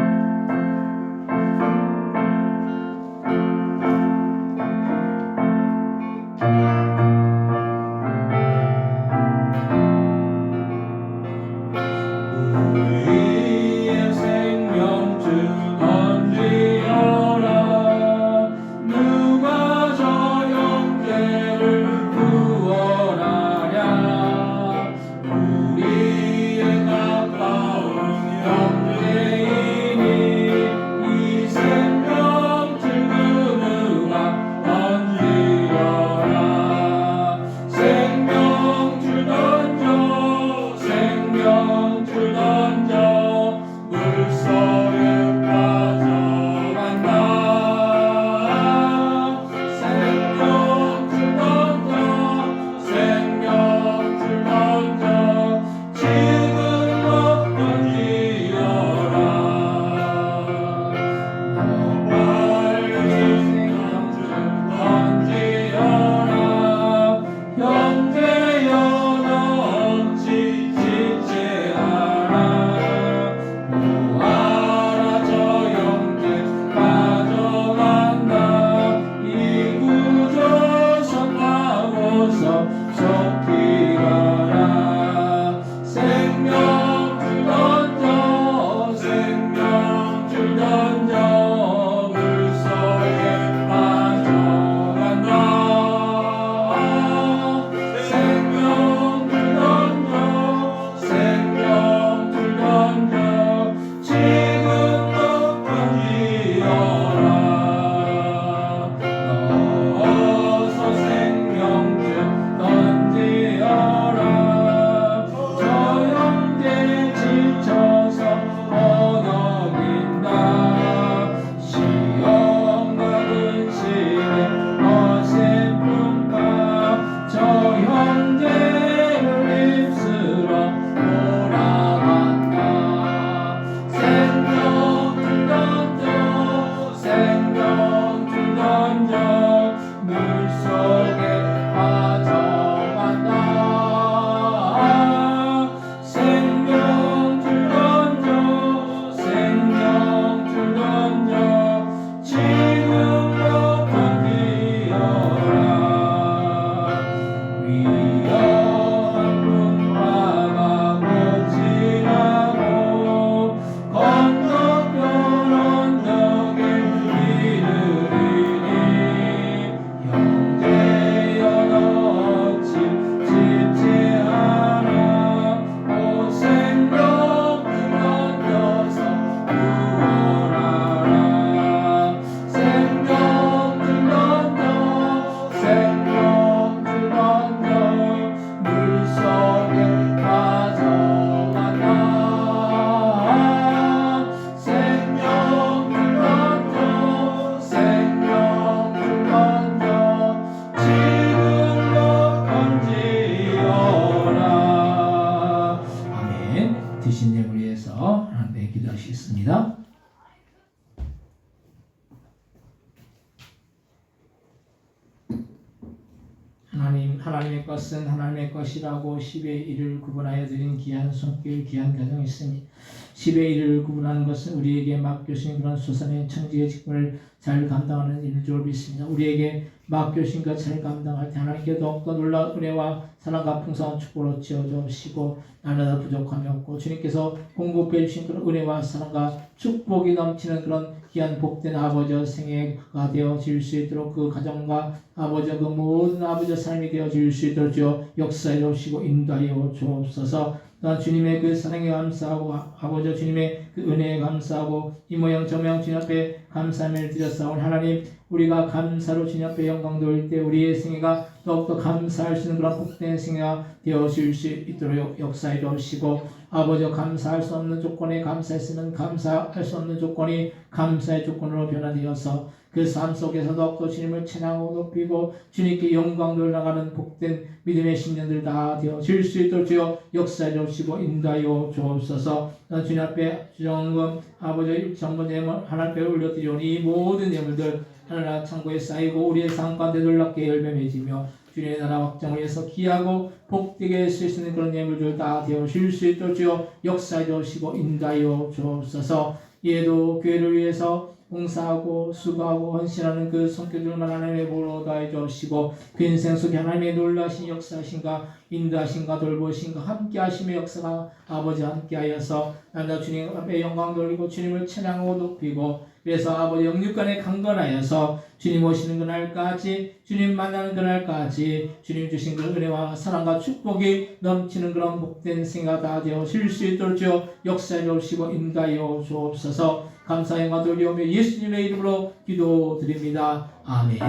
하나님의 것은 하나님의 것이라고 10의 1을 구분하여 드린 귀한 손길 귀한 가정이 있으니 10의 1을 구분하는 것은 우리에게 맡겨주신 그런 수산의 청지의 직분을 잘 감당하는 일인 줄 믿습니다. 우리에게 맡겨주신 것 잘 감당할 때 하나님께 더욱더 놀라운 은혜와 사랑과 풍성한 축복으로 지어주시고 날마다 부족함이 없고 주님께서 공급해 주신 그런 은혜와 사랑과 축복이 넘치는 그런 귀한 복된 아버지의 생애가 되어질 수 있도록 그 가정과 아버지의 그 모든 아버지의 삶이 되어질 수 있도록 주여 역사해 주시고 인도하여 주옵소서. 또한 주님의 그 사랑에 감사하고 아버지 주님의 그 은혜에 감사하고 이 모양 저 모양 주님 앞에 감사함을 드렸사오니 하나님 우리가 감사로 주님 앞에 영광 돌릴 때 우리의 생애가 더욱더 감사할 수 있는 그런 복된 생애가 되어질 수 있도록 역사해 주시고 아버지 감사할 수 없는 조건에 감사했으면 감사할 수 없는 조건이 감사의 조건으로 변화되어서 그 삶 속에서 더욱더 주님을 찬양하고 높이고 주님께 영광 돌려나가는 복된 믿음의 신년들 다 되어질 수 있도록 주여 역사해 주시고 인도하여 주옵소서. 주님 앞에 주정금 아버지 전부 예물 하나님 앞에 올려드리오니 이 모든 예물들 하나님 창고에 쌓이고 우리의 삶 가운데 놀랍게 열매 맺으며 주님의 나라 확장을 위해서 귀하고 복되게 쓸 수 있는 그런 예물들 다 되어질 수 있도록 주여 역사해 주시고 인도하여 주옵소서. 이에도 교회를 위해서 봉사하고 수고하고 헌신하는 그 성격들만 하나님의 보러 다해 주시고 그 인생 속에 하나님의 놀라신 역사하신가 인도하신가 돌보신가 함께하심의 역사가 아버지 함께하여서 날마다 주님 앞에 영광 돌리고 주님을 찬양하고 높이고 그래서 아버지 영육간에 강건하여서 주님 오시는 그날까지 주님 만나는 그날까지 주님 주신 그 은혜와 사랑과 축복이 넘치는 그런 복된 생애가 다 되어질 수 있도록 주여 역사해 주시고 인도하여 주옵소서. 감사의 영광 돌리오며 예수님의 이름으로 기도드립니다. 아멘.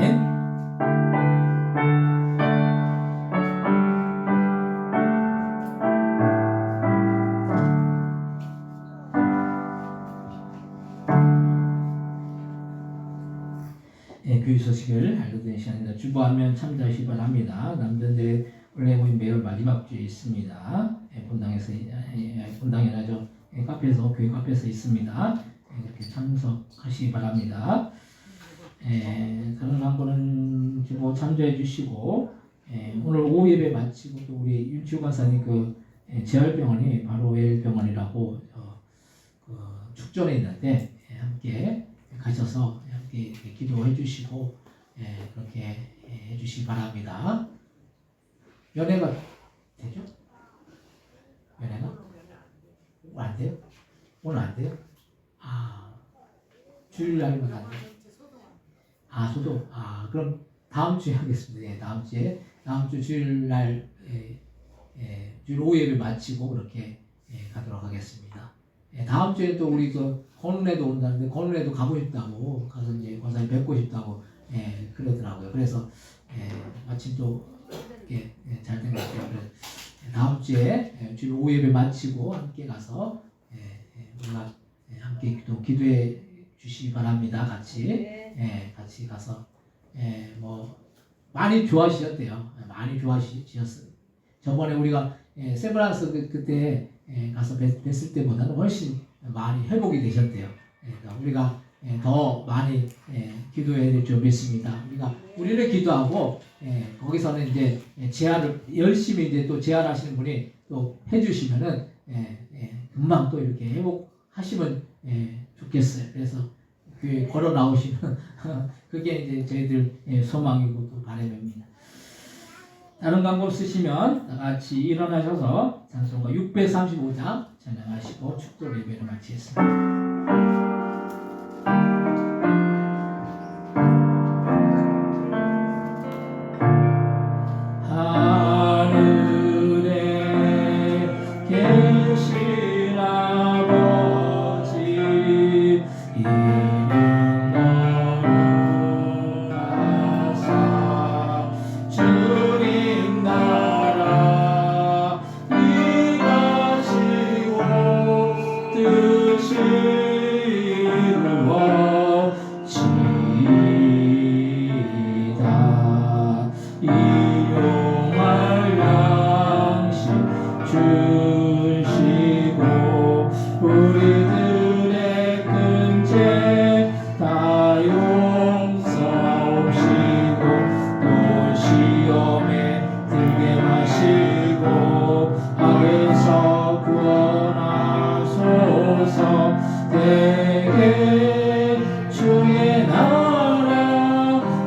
교회 소식을 알려드리는 시간입니다. 주보하면 참조하시기 바랍니다. 남전대 원래 모임 매월 마지막 주에 있습니다. 본당에서 본당이 아니죠. 카페에서 교회 카페에서 있습니다. 이렇게 참석하시기 바랍니다. 그런 광고는 주보 참조해 주시고 오늘 오후 예배 마치고 또 우리 윤치호 간사님 그 재활병원이 바로 웰병원이라고 그 축전에 있는데 함께 가셔서 함께 기도해 주시고 그렇게 해 주시기 바랍니다. 연애가 되죠? 연애가? 오늘 안 돼요? 오늘 안 돼요? 주일날이면 안 돼요? 소도? 그럼 다음 주에 하겠습니다. 다음 주 주일날 주일 오후 예배 마치고 그렇게 가도록 하겠습니다. 다음 주에 또 우리 그 권은혜도 온다는데 권은혜도 가고 싶다고 가서 이제 권사님 뵙고 싶다고 그러더라고요. 그래서 마침 또 이렇게 잘 된 것 같아요. 그래서 다음 주에 주일 오후 예배 마치고 함께 가서 우리가 함께 기도해 주시기 바랍니다. 같이 같이 가서 뭐 많이 좋아하셨대요. 많이 좋아하셨어요. 저번에 우리가 세브란스 그때 가서 뵀을 때보다는 훨씬 많이 회복이 되셨대요. 우리가 더 많이 기도해야 될 줄 믿습니다. 우리를 기도하고 거기서는 이제 재활을 열심히 이제 또 재활하시는 분이 또 해주시면은 금방 또 이렇게 회복하시면 좋겠어요. 그래서 교회 걸어 나오시면 그게 이제 저희들 소망이고 또 바람입니다. 다른 방법 쓰시면 다 같이 일어나셔서 찬송가 635장 찬양하시고 축도 예배를 마치겠습니다.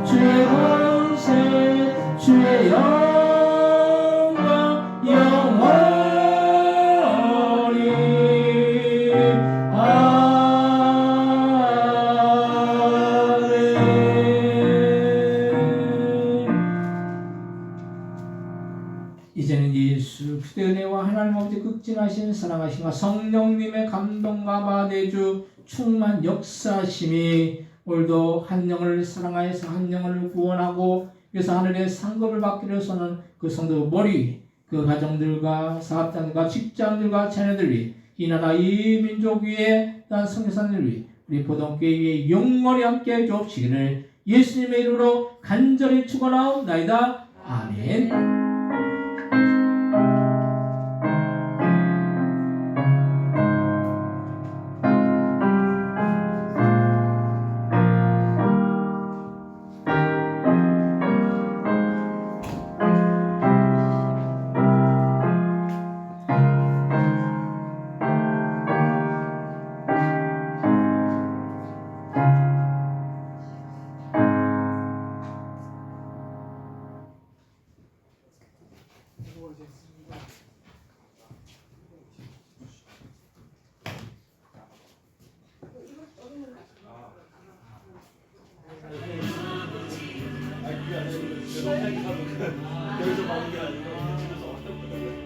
주의 권세 주의 영광 영원히 아멘. 이제는 예수 그리스도의 은혜와 하나님 아버지 극진하신 사랑하심과 성령님의 감동과 마대주 충만 역사심이 오늘도 한 영을 사랑하여서 한 영을 구원하고 그래서 하늘의 상급을 받기 위해서는 그 성도 머리 그 가정들과 사업장들과 직장들과 자녀들 위해 이 나라 이 민족 위에 또한 성교사들 위해 우리 보동교회 위에 영원히 함께 주옵시기를 예수님의 이름으로 간절히 축원하옵나이다. 아멘. 여기서 막는 게 아니고 집에서 어떤 거예요?